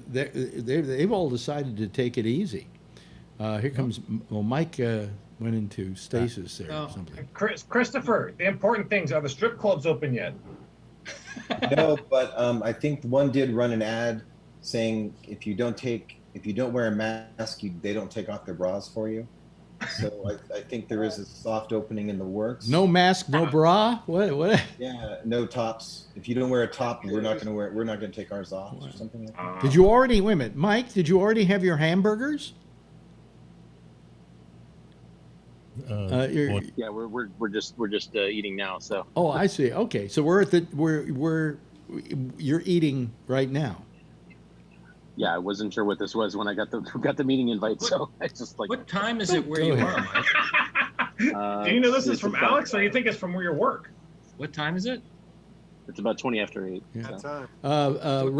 They've all decided to take it easy. Here comes, well, Mike went into stasis there or something. Christopher, the important things, are the strip clubs open yet? No, but I think one did run an ad saying if you don't wear a mask, they don't take off their bras for you. So I think there is a soft opening in the works. No mask, no bra. What? Yeah, no tops. If you don't wear a top, we're not going to take ours off or something like that. Did you already, wait a minute, Mike? Did you already have your hamburgers? Yeah, we're just eating now. So. Oh, I see. Okay, so you're eating right now. Yeah, I wasn't sure what this was when I got the meeting invite. So I just like. What time is it where you are, Mike? Do you know this is from Alex, or you think it's from where you work? What time is it? It's about 20 after 8. Yeah. That time.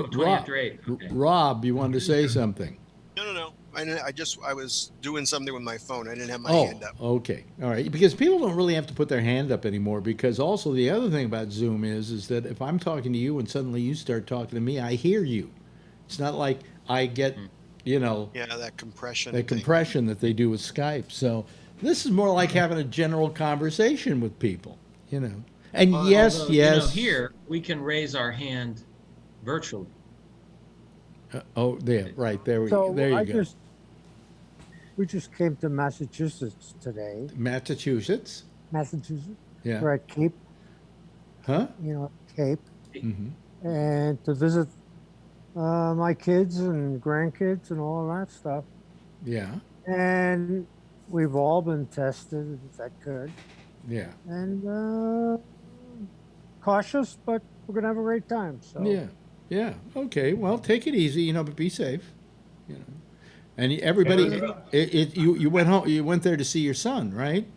20 after 8. Okay. Rob, you wanted to say something? No. I was doing something with my phone. I didn't have my hand up. Okay. All right. Because people don't really have to put their hand up anymore, because also the other thing about Zoom is that if I'm talking to you and suddenly you start talking to me, I hear you. It's not like I get, you know. Yeah, that compression. That compression that they do with Skype. So this is more like having a general conversation with people, you know. And yes. You know, here we can raise our hand virtually. Right there. So there you go. We just came to Massachusetts today. Massachusetts. Massachusetts. Yeah. We're at Cape. Huh? You know, Cape and to visit my kids and grandkids and all of that stuff. Yeah. And we've all been tested, if that could. Yeah. And cautious, but we're gonna have a great time. So Yeah. Yeah. Okay. Well, take it easy, but be safe. And everybody, you went home. You went there to see your son, right?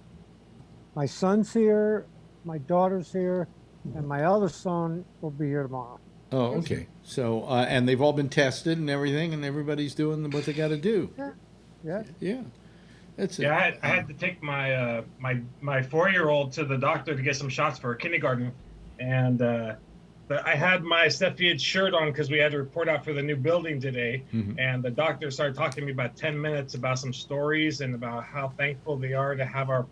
my son's here, my daughter's here, and my other son will be here tomorrow. Oh, okay. So, and they've all been tested and everything, and everybody's doing what they got to do. Yeah. Yeah. That's it. Yeah, I had to take my my 4-year-old to the doctor to get some shots for kindergarten, and I had my Cepheid shirt on because we had to report out for the new building today. And the doctor started talking to me about 10 minutes about some stories and about how thankful they are to have our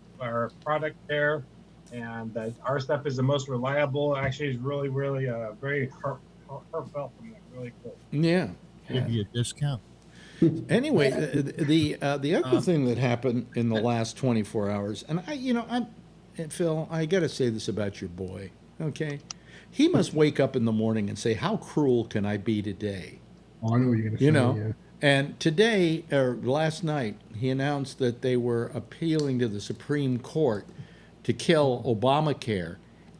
product there, and that our stuff is the most reliable. Actually, it's really, really very heartfelt and really cool. Yeah. Give you a discount. Anyway, the other thing that happened in the last 24 hours, and Phil, I got to say this about your boy, okay? He must wake up in the morning and say, "How cruel can I be today?" Oh, I know what you're going to say. Yeah. And today, or last night, he announced that they were appealing to the Supreme Court to kill Obamacare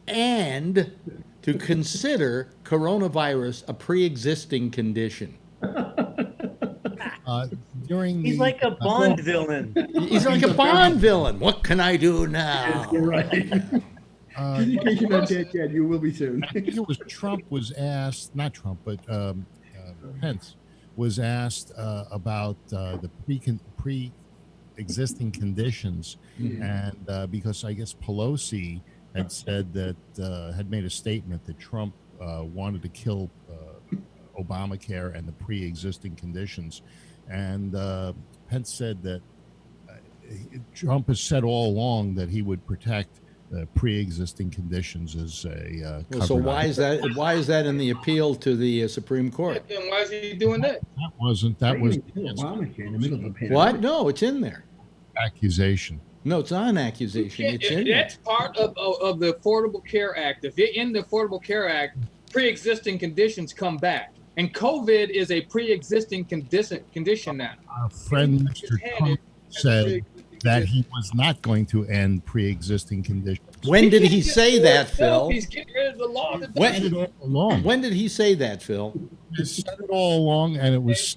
and to consider coronavirus a pre-existing condition. He's like a Bond villain. He's like a Bond villain. What can I do now? You're right. In case you're not dead yet, you will be soon. I think it was Trump was asked, not Trump, but Pence was asked about the pre-existing conditions, and because I guess Pelosi had said that had made a statement that Trump wanted to kill Obamacare and the pre-existing conditions, and Pence said that Trump has said all along that he would protect pre-existing conditions as a so why is that? Why is that in the appeal to the Supreme Court? Then why is he doing that? That was Obamacare in the middle of the pandemic. What? No, it's in there. Accusation. No, it's not an accusation. It's in there. That's part of the Affordable Care Act. If you're in the Affordable Care Act, pre-existing conditions come back, and COVID is a pre-existing condition now. Our friend Mr. Trump said that he was not going to end pre-existing conditions. When did he say that, Phil? He's getting rid of the law. When did he say that, Phil? He said it all along, and it was.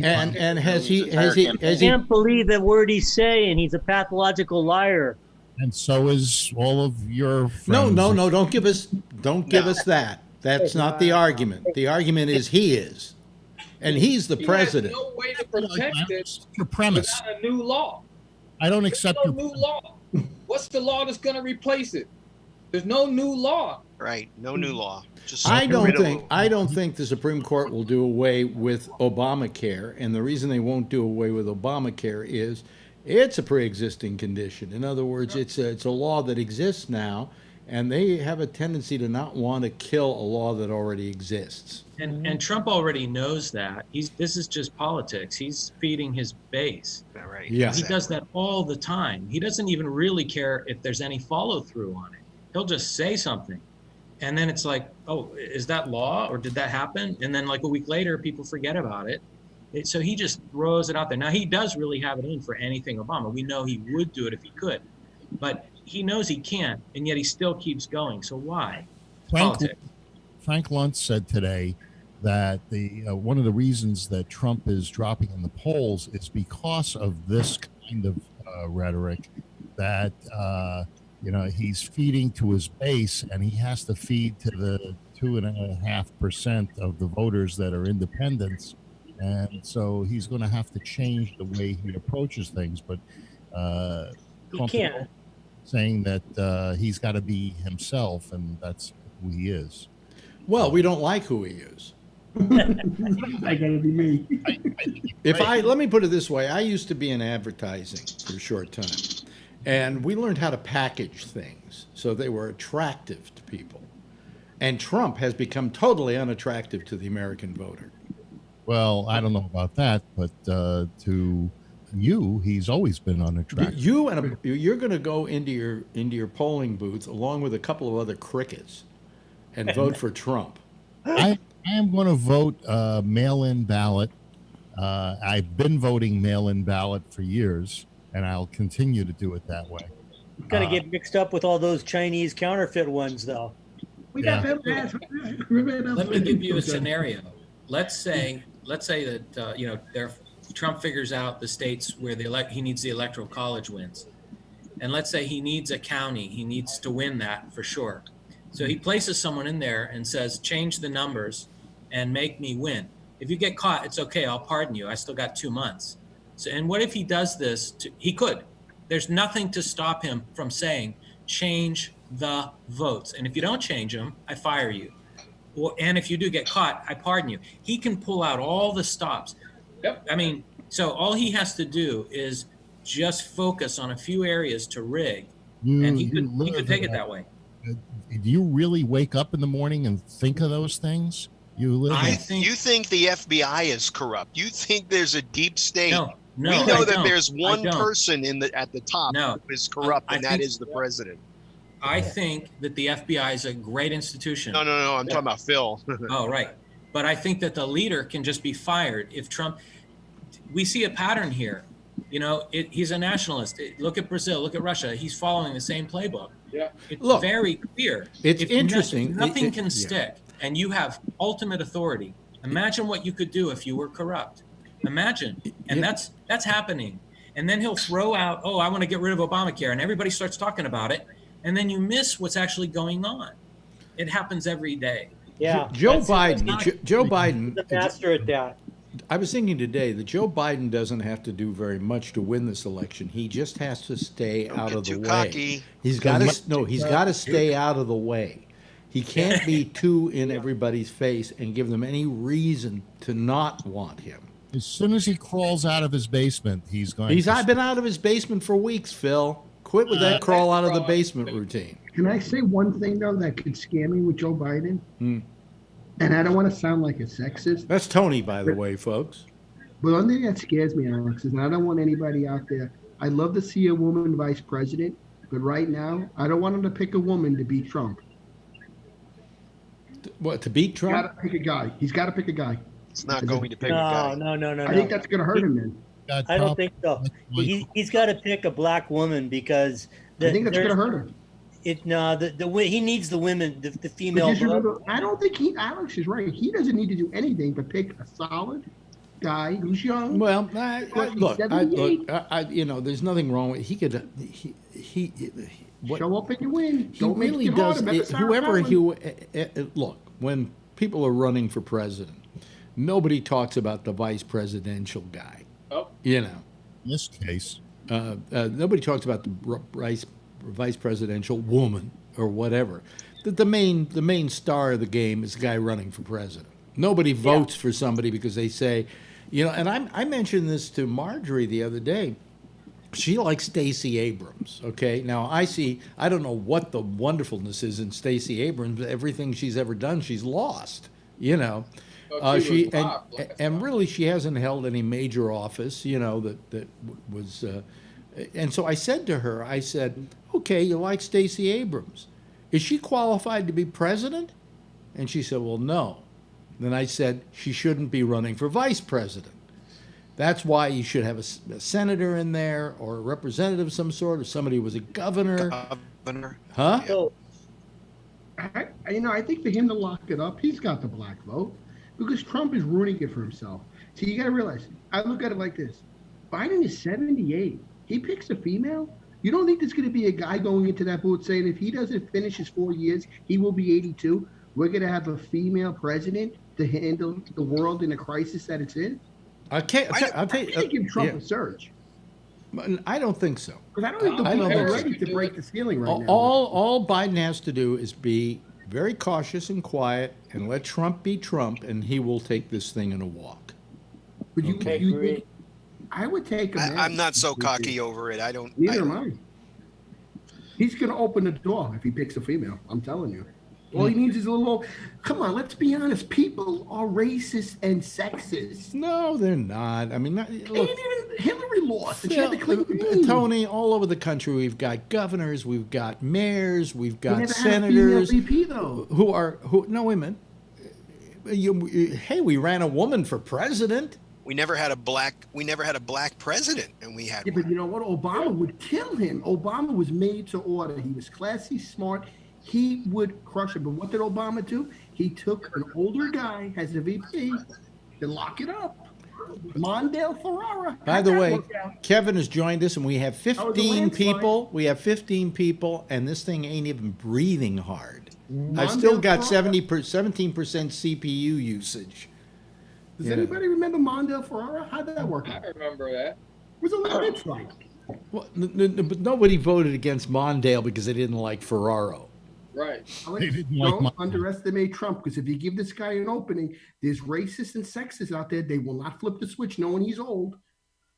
And has he? I can't believe the word he's saying. He's a pathological liar. And so is all of your friends. No. Don't give us that. That's not the argument. The argument is he is, and he's the president. There's no way to protect it your premise. without a new law. I don't accept There's no new law. What's the law that's going to replace it? There's no new law. Right. No new law. Just I don't think the Supreme Court will do away with Obamacare, and the reason they won't do away with Obamacare is it's a pre-existing condition. In other words, it's a law that exists now, and they have a tendency to not want to kill a law that already exists. And Trump already knows that. This is just politics. He's feeding his base. Right. Yeah. He does that all the time. He doesn't even really care if there's any follow through on it. He'll just say something. And then it's like, oh, is that law or did that happen? And then like a week later, people forget about it. So he just throws it out there. Now, he does really have it in for anything Obama. We know he would do it if he could. But he knows he can't, and yet he still keeps going. So why? Frank Luntz said today that one of the reasons that Trump is dropping in the polls is because of this kind of rhetoric that he's feeding to his base, and he has to feed to the 2.5% of the voters that are independents, and so he's going to have to change the way he approaches things. But Trump can't. Saying that he's got to be himself, and that's who he is. Well, we don't like who he is. I gotta be me. Let me put it this way: I used to be in advertising for a short time, and we learned how to package things so they were attractive to people. And Trump has become totally unattractive to the American voter. Well, I don't know about that, but to you, he's always been unattractive. You're going to go into your polling booth along with a couple of other crickets, and vote for Trump. I am going to vote mail-in ballot. I've been voting mail-in ballot for years, and I'll continue to do it that way. You're gonna get mixed up with all those Chinese counterfeit ones, though. We got them. Let me give you a scenario. Let's say that Trump figures out the states where he needs the electoral college wins, and let's say he needs a county. He needs to win that for sure. So he places someone in there and says, change the numbers and make me win. If you get caught, it's okay. I'll pardon you. I still got 2 months. So, and what if he does this? He could. There's nothing to stop him from saying, change the votes. And if you don't change them, I fire you. And if you do get caught, I pardon you. He can pull out all the stops. Yep. I mean, so all he has to do is just focus on a few areas to rig, and he could take it that way. Do you really wake up in the morning and think of those things? You think the FBI is corrupt? You think there's a deep state? No, we know that there's one person at the top who is corrupt, and that is the president. I think that the FBI is a great institution. No. I'm talking about Phil. Oh, right. But I think that the leader can just be fired if Trump. We see a pattern here. He's a nationalist. Look at Brazil. Look at Russia. He's following the same playbook. Yeah. It's very clear. It's interesting. Nothing can stick, and you have ultimate authority. Imagine what you could do if you were corrupt. Imagine, and that's happening. And then he'll throw out, "Oh, I want to get rid of Obamacare," and everybody starts talking about it, and then you miss what's actually going on. It happens every day. Yeah. Joe Biden. The master at that. I was thinking today that Joe Biden doesn't have to do very much to win this election. He just has to stay out of the way. Cocky. He's got to stay out of the way. He can't be too in everybody's face and give them any reason to not want him. As soon as he crawls out of his basement, he's going. I've been out of his basement for weeks, Phil. Quit with that crawl out of the basement routine. Can I say one thing, though, that could scare me with Joe Biden? And I don't want to sound like a sexist. That's Tony, by the way, folks. But one thing that scares me, Alex, is, and I don't want anybody out there, I'd love to see a woman vice president, but right now, I don't want him to pick a woman to beat Trump. What, to beat Trump? He's got to pick a guy. He's got to pick a guy. It's not going to pick a guy. No. I think that's going to hurt him then. I don't think so. He's got to pick a black woman because I think that's going to hurt him. He needs the women, the female. Remember, I don't think Alex is right. He doesn't need to do anything but pick a solid guy who's young. Well, look, there's nothing wrong with he could show up and you win. He really does. Look, when people are running for president, nobody talks about the vice presidential guy. Oh, in this case, nobody talks about the vice presidential woman or whatever. That the main star of the game is the guy running for president. Nobody votes for somebody because they say, and I mentioned this to Marjorie the other day. She likes Stacey Abrams. Okay, now I don't know what the wonderfulness is in Stacey Abrams. But everything she's ever done, she's lost. She really she hasn't held any major office. That was. And so I said to her, I said, okay, you like Stacey Abrams. Is she qualified to be president? And she said, well, no. Then I said, she shouldn't be running for vice president. That's why you should have a senator in there or a representative of some sort, or somebody who was a governor. Huh? So, I think for him to lock it up, he's got the black vote because Trump is ruining it for himself. So you got to realize, I look at it like this. Biden is 78. He picks a female. You don't think there's going to be a guy going into that booth saying if he doesn't finish his 4 years, he will be 82. We're going to have a female president to handle the world in a crisis that it's in? I'll take give Trump a surge. I don't think so. Because I don't think the people are ready to break the ceiling right now. All Biden has to do is be very cautious and quiet and let Trump be Trump, and he will take this thing in a walk. Would you think? I would take him. I'm not so cocky over it. Neither am I. He's going to open the door if he picks a female. I'm telling you. All he needs is a little. Come on, let's be honest. People are racist and sexist. No, they're not. I mean, look, And even Hillary lost, and she had to clean. Tony, all over the country, we've got governors, we've got mayors, we've We got never had a female senators VP though. no, wait a minute. Hey, we ran a woman for president. We never had a black president, and we had Yeah, one. but you know what? Obama would kill him. Obama was made to order. He was classy, smart. He would crush him. But what did Obama do? He took an older guy as a VP to lock it up. Mondale Ferrara. By the way, Kevin has joined us, and we have 15 people. We have 15 people, and this thing ain't even breathing hard. I've still got 17% CPU usage. Does anybody remember Mondale Ferrara? How'd that work out? I remember that. It was a little bit like. Well, but nobody voted against Mondale because they didn't like Ferraro. Right. Don't underestimate Trump, because if you give this guy an opening, there's racists and sexists out there. They will not flip the switch knowing he's old.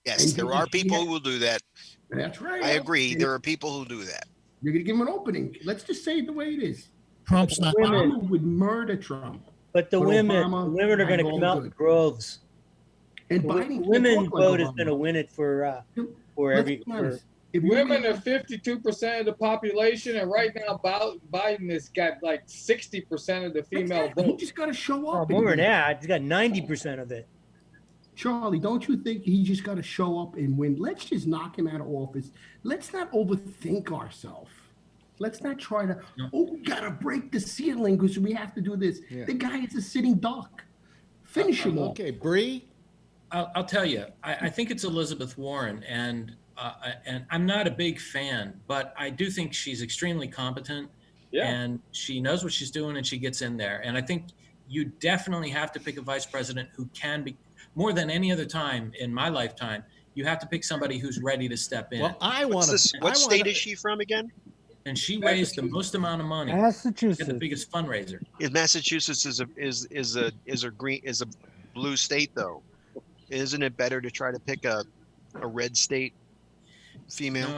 Yes, And there are people who will do that. That's right. I agree. There are people who do that. You're going to give him an opening. Let's just say it the way it is. Trump's not. Obama would murder Trump. But the But women Obama are going to had come all out in good. droves. And The Biden can't women talk like vote is Obama. going to win it for Let's every. be For, honest. If you Women look are 52% of the population, and right now Biden has got like 60% of the female He vote. just got to show oh, up. more than and- that, he's got 90% of it. Charlie, don't you think he just got to show up and win? Let's just knock him out of office. Let's not overthink ourselves. Let's not try to, we got to break the ceiling because we have to do this. Yeah. The guy is a sitting duck. Finish him off. Okay, Bree. I'll tell you, I think it's Elizabeth Warren, and I'm not a big fan, but I do think she's extremely competent, and she knows what she's doing, and she gets in there. And I think you definitely have to pick a vice president who can be, more than any other time in my lifetime, you have to pick somebody who's ready to step in. Well, I want to. What state is she from again? And she raised the most amount of money. Massachusetts. Get the biggest fundraiser. Massachusetts is a blue state though. Isn't it better to try to pick a red state female?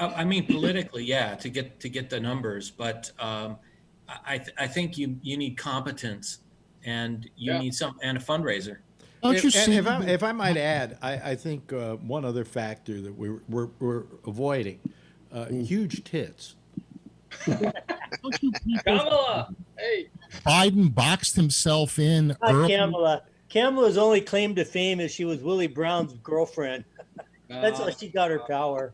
No, I mean politically, yeah, to get the numbers, but I think you need competence, and you need and a fundraiser. If I might add, I think one other factor that we're avoiding, huge tits. Kamala, hey. Biden boxed himself in Not early. Kamala. Kamala's only claim to fame is she was Willie Brown's girlfriend. That's how she got her power.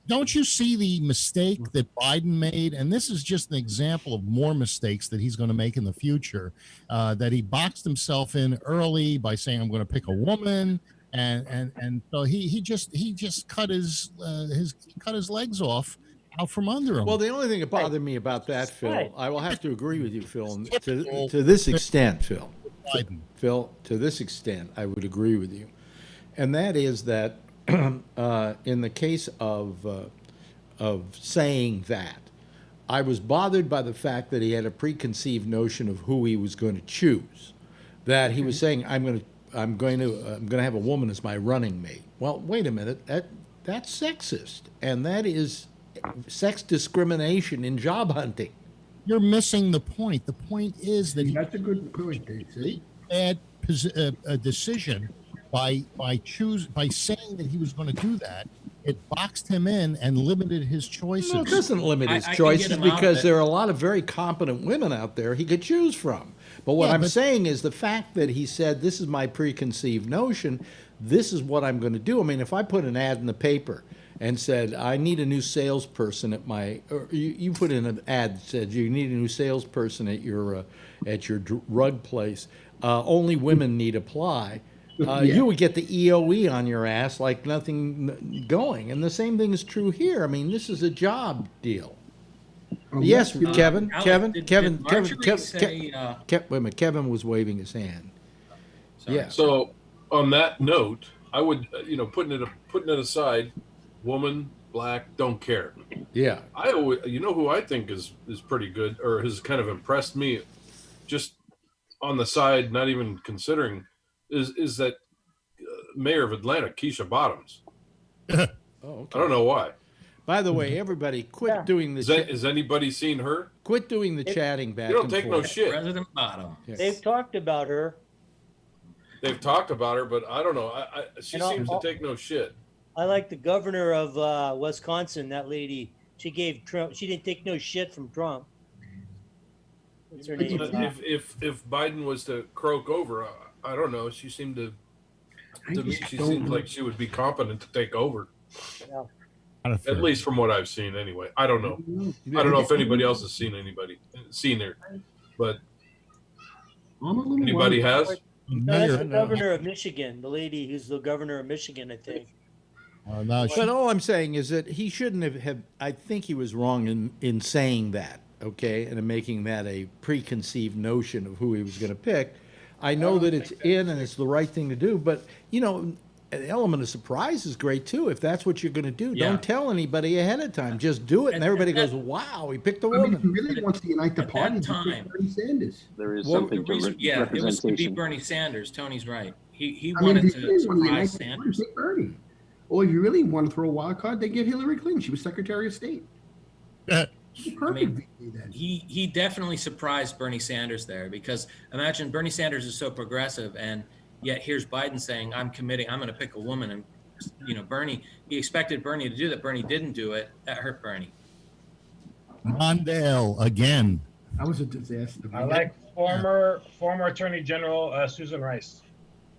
Don't you see the mistake that Biden made? And this is just an example of more mistakes that he's going to make in the future. That he boxed himself in early by saying, "I'm going to pick a woman," and so he just cut his legs off out from under him. Well, the only thing that bothered me about that, Phil, Right. I will have to agree with you, Phil, to this extent, Phil. Biden. Phil, to this extent, I would agree with you, and that is that in the case of saying that, I was bothered by the fact that he had a preconceived notion of who he was going to choose. That he was saying, I'm going to have a woman as my running mate. Well, wait a minute, that's sexist, and that is sex discrimination in job hunting. You're missing the point. The point is that That's a good point, Dave. See? bad a decision by saying that he was going to do that. It boxed him in and limited his choices. No, it doesn't limit his I can choices get him out because of it. there are a lot of very competent women out there he could choose from. But what I'm saying is the fact that he said, this is my preconceived notion, this is what I'm going to do. I mean, if I put an ad in the paper and said, I need a new salesperson at my, or you put in an ad that said, you need a new salesperson at your drug place, only women need apply. You would get the EOE on your ass like nothing going. And the same thing is true here. I mean, this is a job deal. Yes, Kevin, Alex, Kevin, did Kevin, Marjorie Kevin, say, wait a minute, Kevin was waving his hand. Yeah. So on that note, I would, putting it aside, woman, black, don't care. Yeah. I always, who I think is pretty good or has kind of impressed me, just on the side, not even considering, is that mayor of Atlanta, Keisha Bottoms. Oh, okay. I don't know why. By the way, everybody, quit doing this. Has anybody seen her? Quit doing the chatting back You don't and take no forth. shit. President Bottom. Yes. They've talked about her. They've talked about her, but I don't know. She You know, seems to take no shit. I like the governor of Wisconsin. That lady, she gave Trump. She didn't take no shit from Trump. What's her name? But if Biden was to croak over, I don't know. She seemed to me, she seems like she would be competent to take over. Yeah. At least from what I've seen, anyway. I don't know. I don't know if anybody else has seen her, but anybody has. No, that's the governor of Michigan. The lady who's the governor of Michigan, I think. No, But all I'm saying is that he shouldn't have I think he was wrong in saying that, okay, and in making that a preconceived notion of who he was going to pick. I know that it's in and it's the right thing to do, but, you know, an element of surprise is great, too. If that's what you're going to do, Yeah. don't tell anybody ahead of time. Just do it, and everybody goes, wow, he picked a I mean, woman. if he really wants to unite the At party, that just pick time- Bernie Sanders. There is Well, something to Yeah, it was to be representation. Bernie Sanders. Tony's right. He I mean, wanted if you to really want to unite surprise the party, Sanders. pick Bernie. Or if you really want to throw a wild card, they give Hillary Clinton. She was Secretary of State. Perfect VP then. He definitely surprised Bernie Sanders there, because imagine Bernie Sanders is so progressive, and yet here's Biden saying, I'm going to pick a woman. And, you know, Bernie, he expected Bernie to do that. Bernie didn't do it. That hurt Bernie. Mondale again. That was a disaster. I like former Attorney General Susan Rice.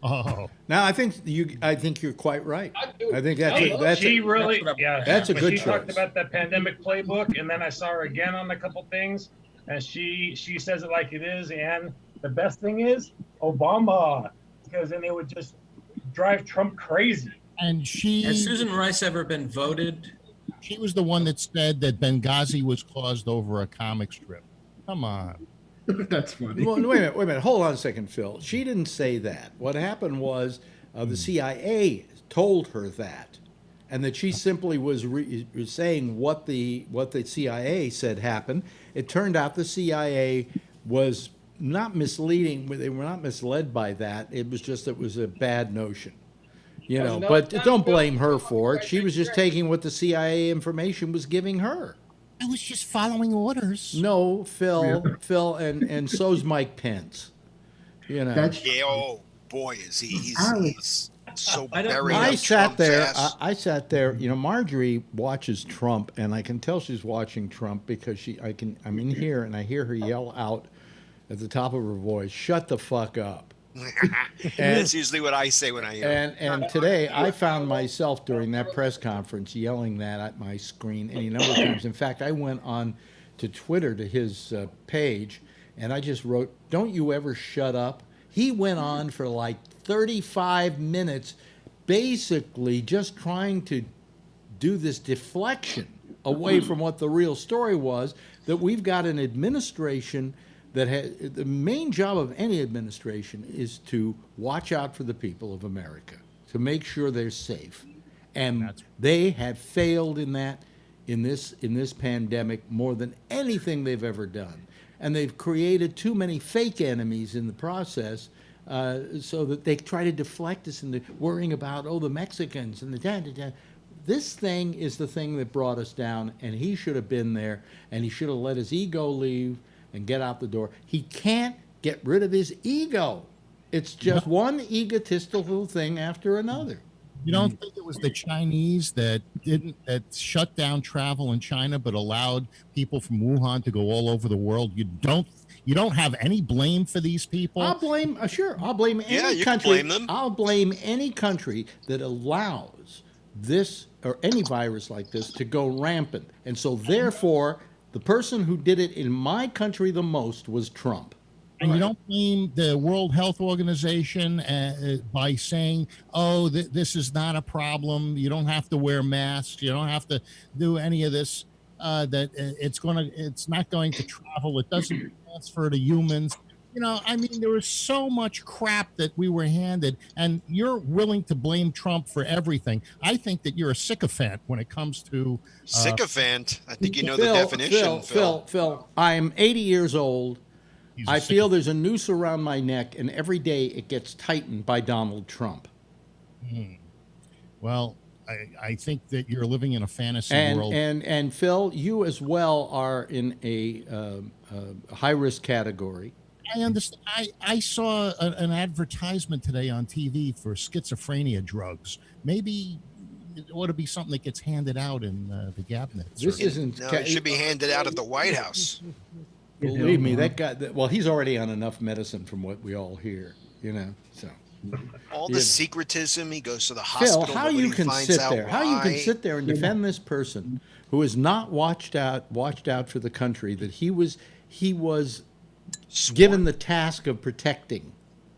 Oh, Now, I think you're quite right. I think that's She really, yeah. that's a when good She talked choice. about the pandemic playbook, and then I saw her again on a couple things, and she says it like it is. And the best thing is Obama, because then it would just drive Trump crazy. and Has Susan Rice ever been voted? she was the one that said that Benghazi was caused over a comic strip. Come on. That's funny. Well, wait a minute. Hold on a second, Phil. She didn't say that. What happened was the CIA told her that, and that she simply was saying what the CIA said happened. It turned out the CIA was not misleading. They were not misled by that. It was just it was a bad notion. You know, but don't blame her for it. She was just taking what the CIA information was giving her. I was just following orders. No, Phil, and so's Mike Pence. You know, Yeah, oh boy, is he's so buried I up sat Trump's there. ass. I sat there. You know, Marjorie watches Trump, and I can tell she's watching Trump because I'm in here and I hear her yell out at the top of her voice, "Shut the fuck up." That's usually what I say when I hear it. And today I found myself during that press conference yelling that at my screen any number of times. In fact, I went on to Twitter to his page and I just wrote, "Don't you ever shut up." He went on for like 35 minutes, basically just trying to do this deflection away from what the real story was, that we've got an administration that the main job of any administration is to watch out for the people of America, to make sure they're safe. And they have failed in that in this pandemic more than anything they've ever done. And they've created too many fake enemies in the process, so that they try to deflect us into worrying about, the Mexicans and the da-da-da. This thing is the thing that brought us down, and he should have been there, and he should have let his ego leave and get out the door. He can't get rid of his ego. It's just one egotistical thing after another. You don't think it was the Chinese that shut down travel in China but allowed people from Wuhan to go all over the world? You don't have any blame for these people? I'll blame any you can country. blame them. I'll blame any country that allows this or any virus like this to go rampant. And so therefore, the person who did it in my country the most was Trump. And you don't blame the World Health Organization by saying, this is not a problem. You don't have to wear masks. You don't have to do any of this. That it's not going to travel. It doesn't transfer to humans. You know, I mean, there was so much crap that we were handed, and you're willing to blame Trump for everything. I think that you're a sycophant when it comes to Sycophant. I think you know the definition, Phil. Phil, I'm 80 years old. I feel there's a noose around my neck, and every day it gets tightened by Donald Trump. Well, I think that you're living in a fantasy world. And Phil, you as well are in a high risk category. I understand. I saw an advertisement today on TV for schizophrenia drugs. Maybe it ought to be something that gets handed out in the cabinet. This isn't. No, it should be handed out at the White House. Believe me, that guy. Well, he's already on enough medicine from what we all hear. You know, so. All the secretism. He goes to the hospital. Phil, how you can sit there? How you can why. sit there and defend this person who is not watched out for the country that he was given the task of protecting.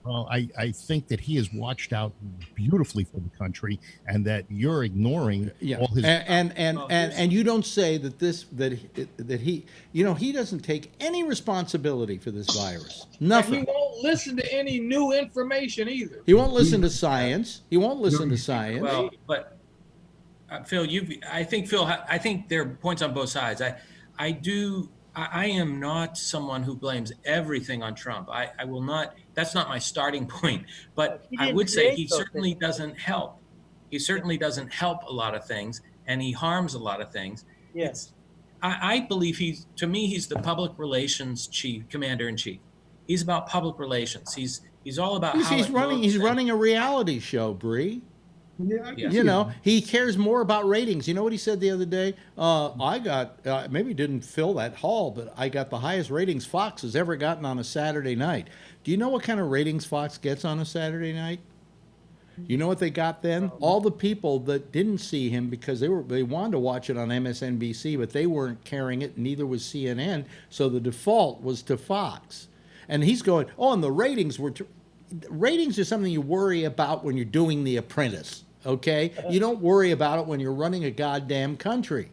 Well, I think that he has watched out beautifully for the country, and that you're ignoring all his. And you don't say that he he doesn't take any responsibility for this virus. Nothing. And he won't listen to any new information either. He won't listen to science. He won't listen to science. Well, but Phil, I think there are points on both sides. I am not someone who blames everything on Trump. I will not. That's not my starting point. But I would say he certainly doesn't help. He certainly doesn't help a lot of things, and he harms a lot of things. Yes. I believe he's the public relations commander in chief. He's about public relations. He's all about how he's running a reality show, Bree. Yeah, he cares more about ratings. You know what he said the other day? I got, maybe didn't fill that hall, but I got the highest ratings Fox has ever gotten on a Saturday night. Do you know what kind of ratings Fox gets on a Saturday night? You know what they got then? All the people that didn't see him because they wanted to watch it on MSNBC, but they weren't carrying it, neither was CNN, so the default was to Fox. And he's going, and the ratings were... Ratings are something you worry about when you're doing The Apprentice. Okay, you don't worry about it when you're running a goddamn country.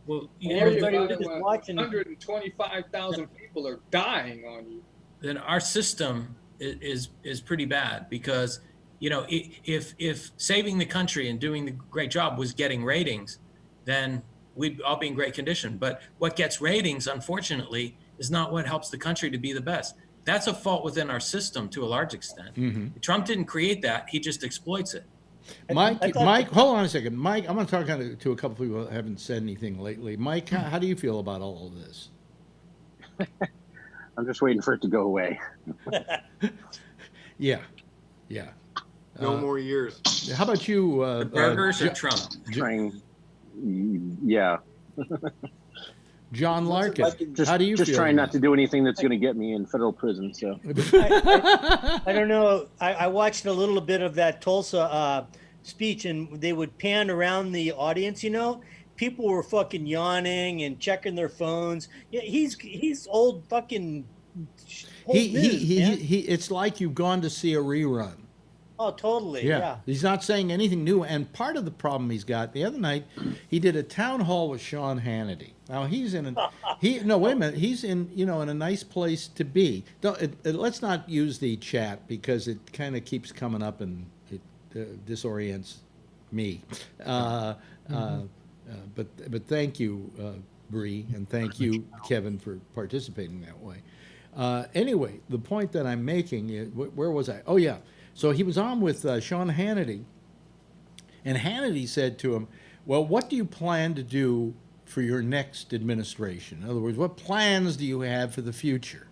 Well, everybody was just watching. 125,000 people are dying on you. Then our system is pretty bad because if saving the country and doing the great job was getting ratings, then we'd all be in great condition. But what gets ratings, unfortunately, is not what helps the country to be the best. That's a fault within our system to a large extent. Mm-hmm. Trump didn't create that; he just exploits it. Mike, hold on a second. Mike, I'm going to talk to a couple people who haven't said anything lately. Mike, how do you feel about all of this? I'm just waiting for it to go away. Yeah. No more years. How about you? The burgers or Trump? Yeah. John Larkin, how do you just feel? trying not to do anything that's going to get me in federal prison. So I don't know. I watched a little bit of that Tulsa speech, and they would pan around the audience. People were fucking yawning and checking their phones. Yeah, he's old fucking. It's like you've gone to see a rerun. Oh, totally. Yeah. He's not saying anything new. And part of the problem he's got, the other night, he did a town hall with Sean Hannity. Now he's in wait a minute. He's in in a nice place to be. Let's not use the chat because it kind of keeps coming up and it disorients me. But thank you, Bree, and thank you, Kevin, for participating that way. Anyway, the point that I'm making is, where was I? Oh yeah. So he was on with Sean Hannity, and Hannity said to him, well, what do you plan to do for your next administration? In other words, what plans do you have for the future?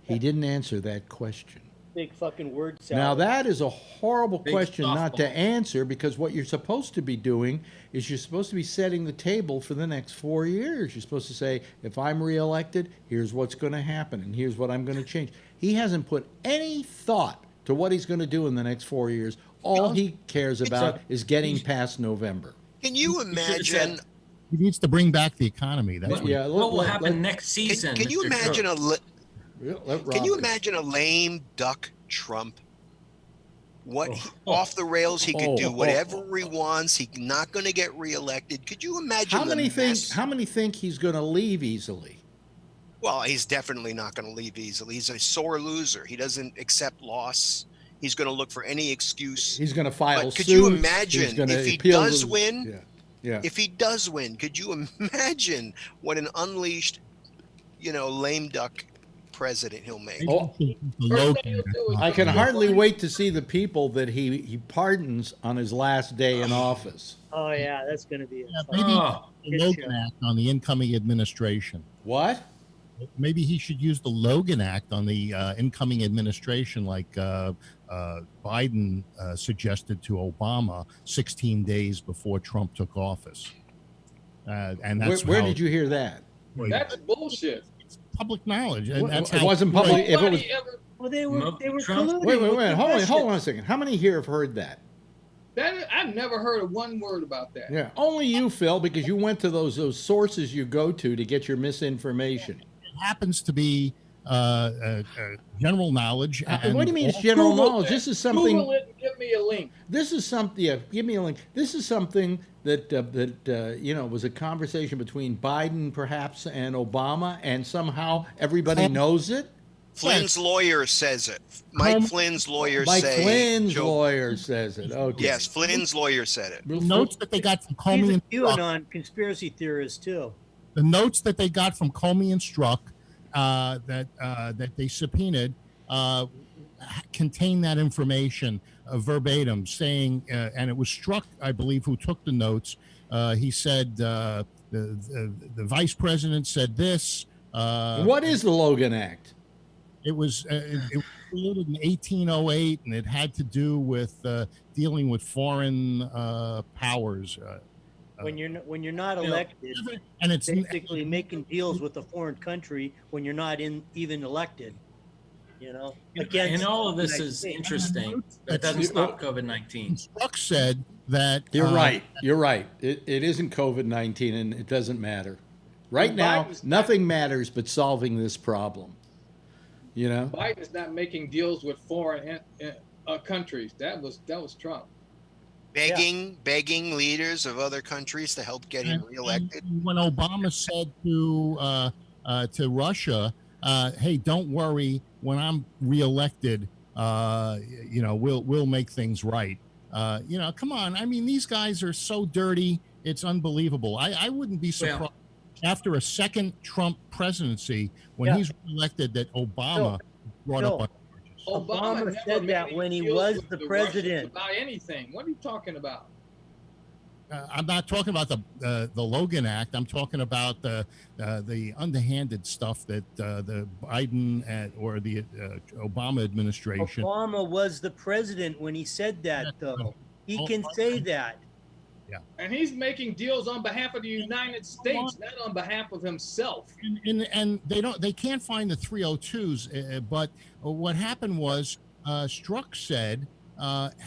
He didn't answer that question. Big fucking word salad. Now, that is a horrible question not to answer, because what you're supposed to be doing is you're supposed to be setting the table for the next 4 years. You're supposed to say, if I'm reelected, here's what's going to happen, and here's what I'm going to change. He hasn't put any thought to what he's going to do in the next 4 years. All he cares about is getting past November. Can you imagine? He needs to bring back the economy. That's what will happen next season? Can you imagine Can you imagine a lame duck Trump? Off the rails? He could do whatever he wants. He's not going to get reelected. Could you imagine? How many think he's going to leave easily? Well, he's definitely not going to leave easily. He's a sore loser. He doesn't accept loss. He's going to look for any excuse. He's going to file suits. Could you imagine if he does win? Yeah. If he does win, could you imagine what an unleashed, lame duck president he'll make. Oh, I can hardly wait to see the people that he pardons on his last day in office. Oh yeah, that's going to be. Maybe the Logan Act on the incoming administration. What? Maybe he should use the Logan Act on the incoming administration, like Biden suggested to Obama 16 days before Trump took office. And that's where did you hear that? That's bullshit. It's public knowledge. And that's it how wasn't public. If it was, well, they were colluding. Wait. Hold on a second. How many here have heard that? I've never heard of one word about that. Yeah, only you, Phil, because you went to those sources you go to get your misinformation. It happens to be general knowledge. What do you mean it's general knowledge? This is something. Google it and give me a link. This is something. Yeah, give me a link. This is something that was a conversation between Biden, perhaps, and Obama, and somehow everybody knows it. Flynn's lawyer says it. Mike Flynn's lawyer lawyer says it. Okay. Yes, Flynn's lawyer said it. The notes that they got from Comey and QAnon conspiracy theorists too. The notes that they got from Comey and Strzok that they subpoenaed contain that information verbatim, saying, and it was Strzok, I believe, who took the notes. He said the vice president said this. What is the Logan Act? It was created in 1808, and it had to do with dealing with foreign powers. When you're not elected, and it's basically making deals with a foreign country when you're not even elected. Again, and all of this is interesting. That doesn't stop COVID-19. Strzok said that you're right. You're right. It isn't COVID-19, and it doesn't matter. Right now, nothing matters but solving this problem. Biden is not making deals with foreign countries. That was Trump. Begging leaders of other countries to help get him reelected. When Obama said to Russia, "Hey, don't worry. When I'm reelected, we'll make things right." Come on. I mean, these guys are so dirty. It's unbelievable. I wouldn't be surprised after a second Trump presidency when he's reelected that Obama brought up on charges. Obama said that when he was the president. About anything. What are you talking about? I'm not talking about the Logan Act. I'm talking about the underhanded stuff that the Biden or the Obama administration. Obama was the president when he said that, though. He can say that. Yeah. And he's making deals on behalf of the United States, not on behalf of himself. And they can't find the 302s. But what happened was Strzok said,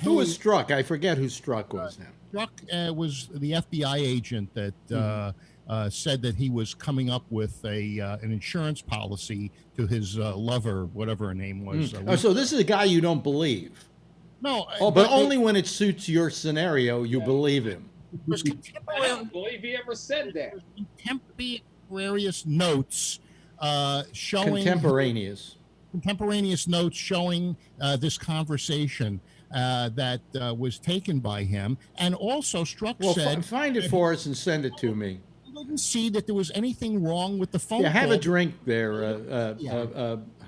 who was Strzok? I forget who Strzok was now. Strzok was the FBI agent that said that he was coming up with an insurance policy to his lover, whatever her name was. So this is a guy you don't believe. No. But only when it suits your scenario, you believe him. I don't believe he ever said that. Contemporaneous notes showing contemporaneous notes showing this conversation that was taken by him, and also Strzok said, "Find it for us and send it to me." I didn't see that there was anything wrong with the phone. Yeah, have call. a drink there.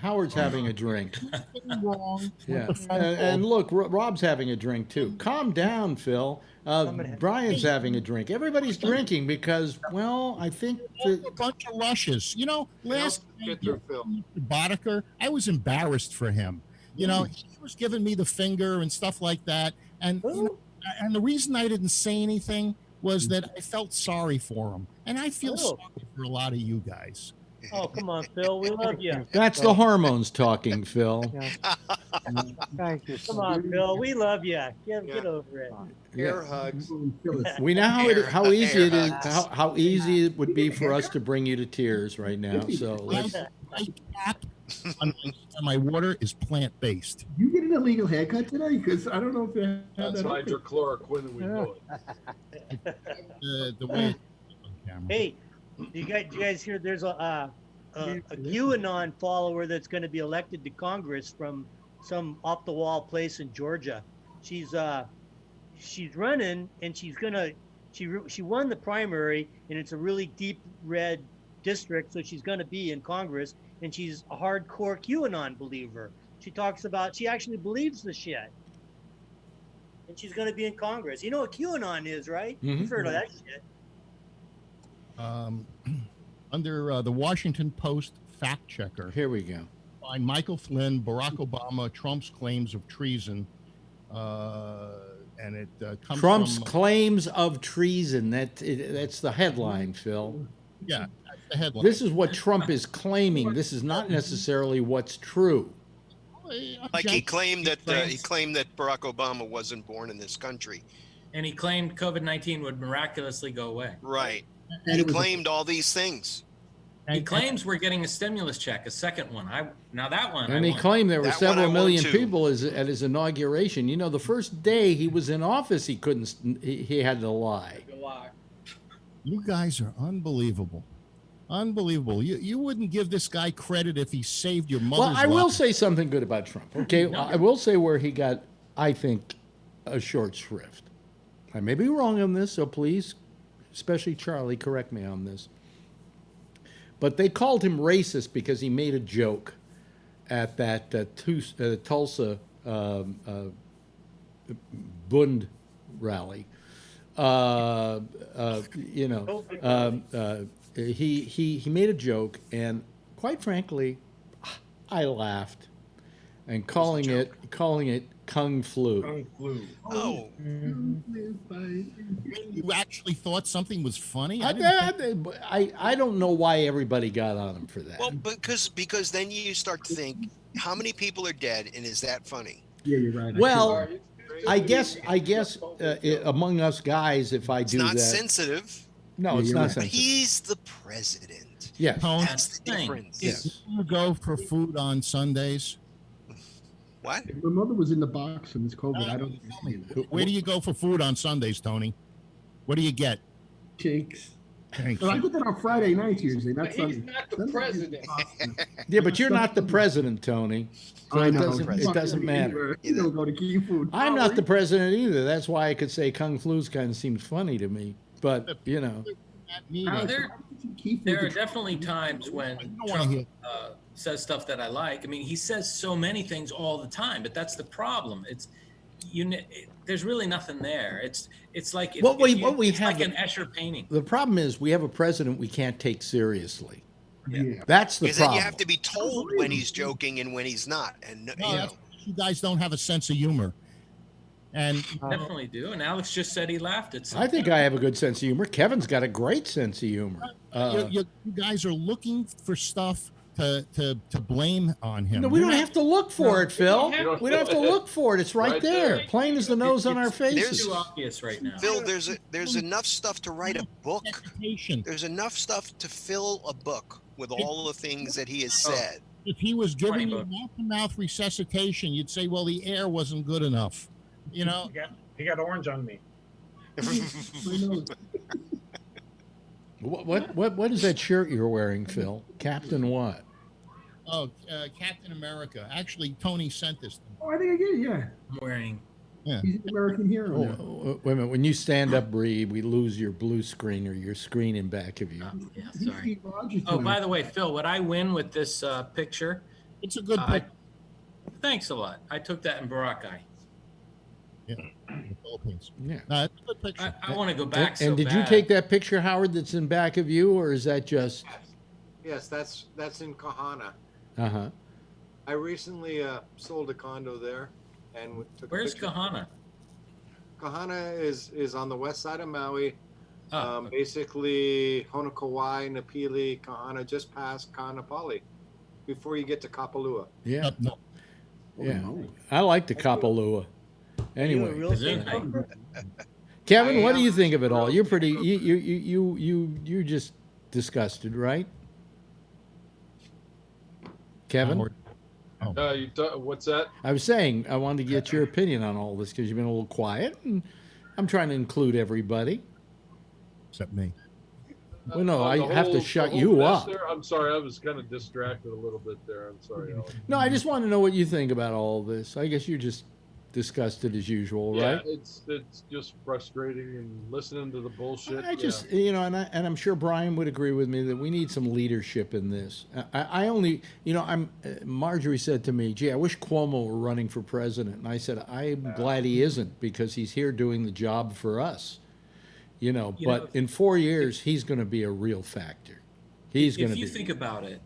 Howard's having a drink. Wrong. Yeah, and look, Rob's having a drink too. Calm down, Phil. Brian's having a drink. Everybody's drinking because, well, I think a bunch of rushes. Last night, Boddicker, I was embarrassed for him. He was giving me the finger and stuff like that, and and the reason I didn't say anything was that I felt sorry for him, and I feel sorry for a lot of you guys. Oh, come on, Phil. We love you. That's the hormones talking, Phil. Thank you. Come on, Phil. We love you. Get over it. Air hugs. We know how easy it is. How easy it would be for us to bring you to tears right now. So let's. My cap on my water is plant-based. You get an illegal haircut today? Because I don't know if they have That's that. hydrochloroquine, and we know it. The way it's on camera. Hey, do you guys hear? There's a QAnon follower that's going to be elected to Congress from some off-the-wall place in Georgia. She's running, and she won the primary, and it's a really deep red district, so she's going to be in Congress. and she's a hardcore QAnon believer. She talks about, she actually believes the shit. And she's going to be in Congress. You know what QAnon is, right? Mhm. You've heard of that shit. Under the Washington Post fact checker. Here we go. Find Michael Flynn, Barack Obama, Trump's claims of treason. And it comes Trump's from, claims of treason. That's the headline, Phil. Yeah, that's the headline. This is what Trump is claiming. This is not necessarily what's true. Like he claimed that Barack Obama wasn't born in this country. And he claimed COVID-19 would miraculously go away. Right. He claimed all these things. He claims we're getting a stimulus check, a second one. Now that one. And he claimed there were several million people at his inauguration. You know, the first day he was in office, he couldn't. He had to lie. You guys are unbelievable. Unbelievable. You wouldn't give this guy credit if he saved your mother's Well, I life. will say something good about Trump. Okay, I will say where he got, I think, a short shrift. I may be wrong on this, so please, especially Charlie, correct me on this. But they called him racist because he made a joke at that Tulsa Bund rally. He made a joke, and quite frankly, I laughed, and calling it Kung Flu. Kung Flu. Oh. You actually thought something was funny? I don't know why everybody got on him for that. Well, because then you start to think, how many people are dead, and is that funny? Yeah, you're right. Well, I guess among us guys, if I do that, It's not sensitive. No, it's not sensitive. He's the president. Yeah, That's the difference. Yes. You go for food on Sundays? What? My mother was in the box and it's COVID. I don't know. Where do you go for food on Sundays, Tony? What do you get? Shakes. Thank Well, I you. get that on Friday nights usually, not He's Sunday. not the president. Yeah, but you're not the president, Tony. So I it know. doesn't matter. You don't go to Key Food. I'm not the president either. That's why I could say Kung Flu's kind of seems funny to me. But you know, There are definitely times when wanna hear- Trump says stuff that I like. I mean, he says so many things all the time, but that's the problem. There's really nothing there. It's like What we it's have like an Escher painting. the problem is we have a president we can't take seriously. Yeah. That's the Because then you problem. have to be told when he's joking and when he's not. And No, you know, that's because you guys don't have a sense of humor. And Definitely do. And Alex just said he laughed at something. I think I have a good sense of humor. Kevin's got a great sense of humor. you guys are looking for stuff to blame on him. No, we You're don't not- have to look for it, Phil. don't We don't have to look for it. It's right, Right there, there. plain as the nose on our It's faces. too obvious right now. Phil, there's enough stuff to write a book. Reputation. There's enough stuff to fill a book with all the things that he has said. If he was giving you Funny book. mouth-to-mouth resuscitation, you'd say, well, the air wasn't good enough. You know, He got orange on me. What is that shirt you're wearing, Phil? Captain what? Captain America. Actually, Tony sent this to me. Oh, I think I get it, yeah. I'm wearing. Yeah. He's an American hero Oh, now. wait a minute. When you stand up, Bree, we lose your blue screen or your screen in back of you. Yeah, He's sorry. Steve Rogers Oh, tonight. by the way, Phil, would I win with this picture? It's a good I- pick. Thanks a lot. I took that in Boracay. Yeah, the Philippines. Yeah. No, it's a good picture. I want to go back. And did you take that picture, Howard, that's in back of you, or is that just? Yes, that's in Kahana. Uh-huh. I recently sold a condo there, and took Where's a picture. Kahana? Kahana is on the west side of Maui. Oh, Basically, Honokawai, Napili, Kahana, just past Kaanapali, before you get to Kapalua. Yeah. No. Yeah. I like the Kapalua. Anyway, Real estate broker? Kevin, what do you think of it all? You're pretty. You're just disgusted, right? Kevin, What's that? I was saying I wanted to get your opinion on all this because you've been a little quiet, and I'm trying to include everybody. Except me. Well, no, I The have to whole- shut the whole you mess up. there? I'm sorry, I was kind of distracted a little bit there. I'm sorry. Alex. No, I just want to know what you think about all this. I guess you're just disgusted as usual, Yeah, right? it's just frustrating and listening to the bullshit. I just, you know, and I'm sure Brian would agree with me that we need some leadership in this. I only, you know, Marjorie said to me, "Gee, I wish Cuomo were running for president," and I said, "I'm glad he isn't because he's here doing the job for us." You know, but in 4 years, he's going to be a real factor. He's going to be. If you think about it,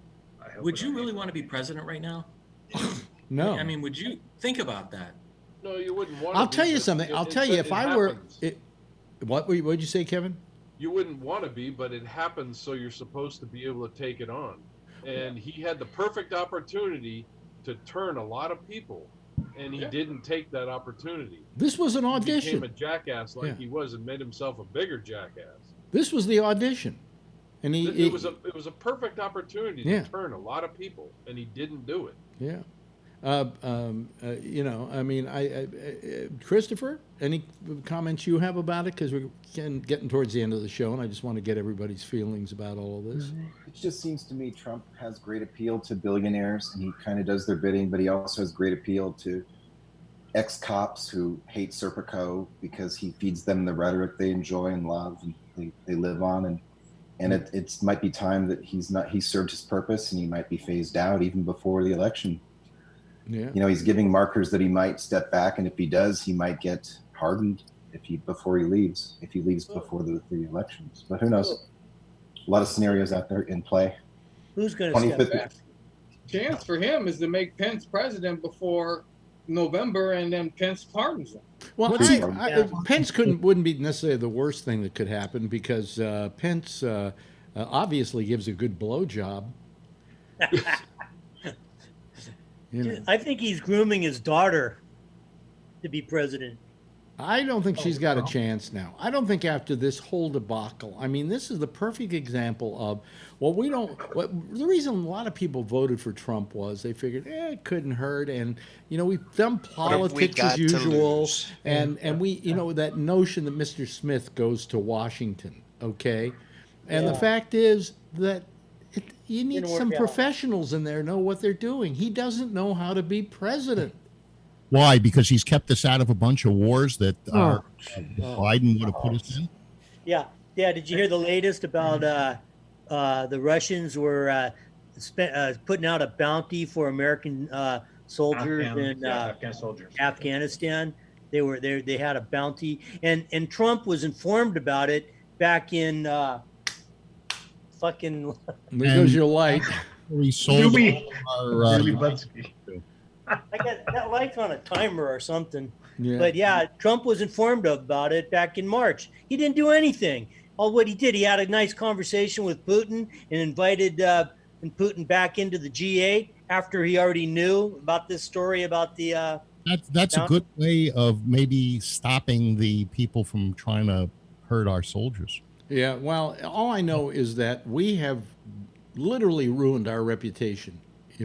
would you really want to be president right now? No. I mean, would you think about that? No, you wouldn't want. I'll tell you something. I'll tell you, if I were, what'd you say, Kevin? You wouldn't want to be, but it happens, so you're supposed to be able to take it on. And he had the perfect opportunity to turn a lot of people, and he didn't take that opportunity. This was an audition. He became a jackass like he was, and made himself a bigger jackass. This was the audition, and It was a perfect opportunity to turn a lot of people, and he didn't do it. Yeah. You know, I mean, Christopher, any comments you have about it? Because we're getting towards the end of the show, and I just want to get everybody's feelings about all of this. It just seems to me Trump has great appeal to billionaires, and he kind of does their bidding, but he also has great appeal to ex-cops who hate Serpico because he feeds them the rhetoric they enjoy and love and they live on. And it might be time that he served his purpose, and he might be phased out even before the election. Yeah. You know, he's giving markers that he might step back, and if he does, he might get hardened before he leaves. If he leaves before the elections, but who knows? A lot of scenarios out there in play. Who's going to step back? Chance for him is to make Pence president before November, and then Pence pardons him. Well, Pence wouldn't be necessarily the worst thing that could happen because Pence obviously gives a good blowjob. You know. I think he's grooming his daughter to be president. I don't think she's got a chance now. I don't think after this whole debacle. I mean, this is the perfect example of, the reason a lot of people voted for Trump was they figured, it couldn't hurt. And, you know, we've done politics as usual. And we, you know, that notion that Mr. Smith goes to Washington, okay? And the fact is that you need some professionals in there know what they're doing. He doesn't know how to be president. Why? Because he's kept us out of a bunch of wars that Biden would have put us in? Yeah. Did you hear the latest about the Russians were putting out a bounty for American soldiers in Afghanistan? They had a bounty, and Trump was informed about it back in fucking. There goes your light. We sold I got that light's on a timer or something. Yeah. But yeah, Trump was informed about it back in March. He didn't do anything. All what he did, he had a nice conversation with Putin and invited Putin back into the G8 after he already knew about this story about the. That's a good way of maybe stopping the people from trying to hurt our soldiers. Yeah, well, all I know is that we have literally ruined our reputation. For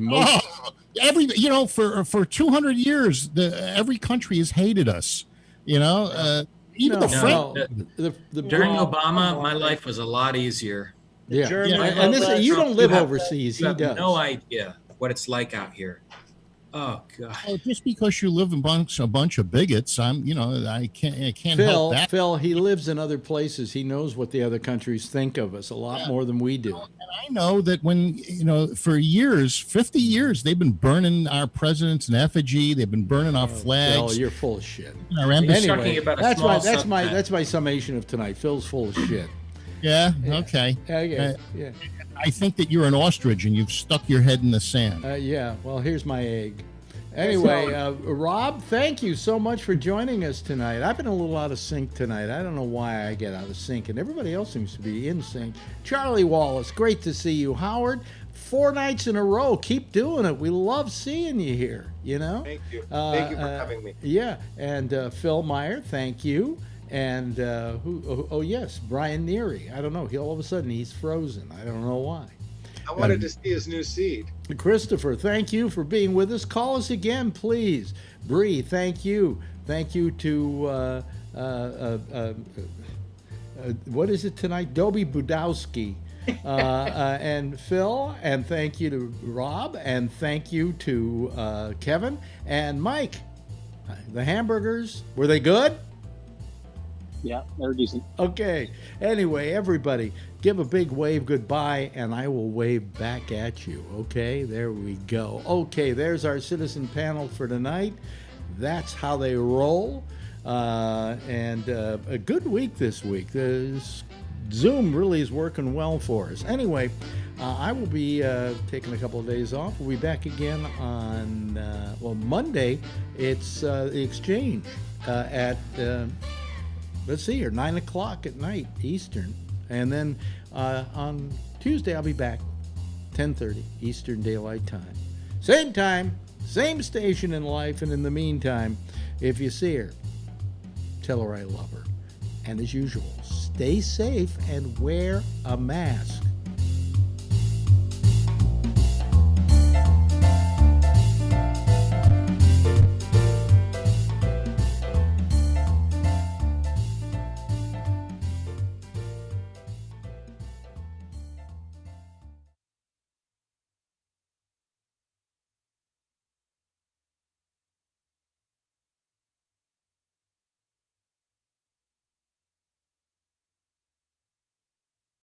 200 years, every country has hated us. You know, even the French. During Obama, my life was a lot easier. Yeah, and you don't live overseas. He does. No idea what it's like out here. Oh God! Well, just because you live amongst a bunch of bigots, I can't help that. Phil, he lives in other places. He knows what the other countries think of us a lot more than we do. And I know that when for years, 50 years, they've been burning our presidents in effigy. They've been burning our flags. Phil, you're full of shit. Anyway, that's my summation of tonight. Phil's full of shit. Yeah. Okay. Yeah. I think that you're an ostrich and you've stuck your head in the sand. Yeah. Well, here's my egg. Anyway, Rob, thank you so much for joining us tonight. I've been a little out of sync tonight. I don't know why I get out of sync, and everybody else seems to be in sync. Charlie Wallace, great to see you. Howard, 4 nights in a row. Keep doing it. We love seeing you here, you know? Thank you. Thank you for having me. Yeah. And Phil Meyer, thank you. And yes, Brian Neary. I don't know. All of a sudden, he's frozen. I don't know why. I wanted to see his new seed. Christopher, thank you for being with us. Call us again, please. Bree, thank you. Thank you to, what is it tonight? Dobie Budowski. And Phil, and thank you to Rob, and thank you to Kevin and Mike. The hamburgers, were they good? Yeah, they're decent. Okay. Anyway, everybody, give a big wave goodbye, and I will wave back at you. Okay, there we go. Okay, there's our citizen panel for tonight. That's how they roll. And a good week this week. Zoom really is working well for us. Anyway, I will be taking a couple of days off. We'll be back again on, Monday. It's the exchange at, let's see here, 9 o'clock at night, Eastern. And then on Tuesday, I'll be back, 10:30 Eastern Daylight Time. Same station in life. And in the meantime, if you see her, tell her I love her. And as usual, stay safe and wear a mask.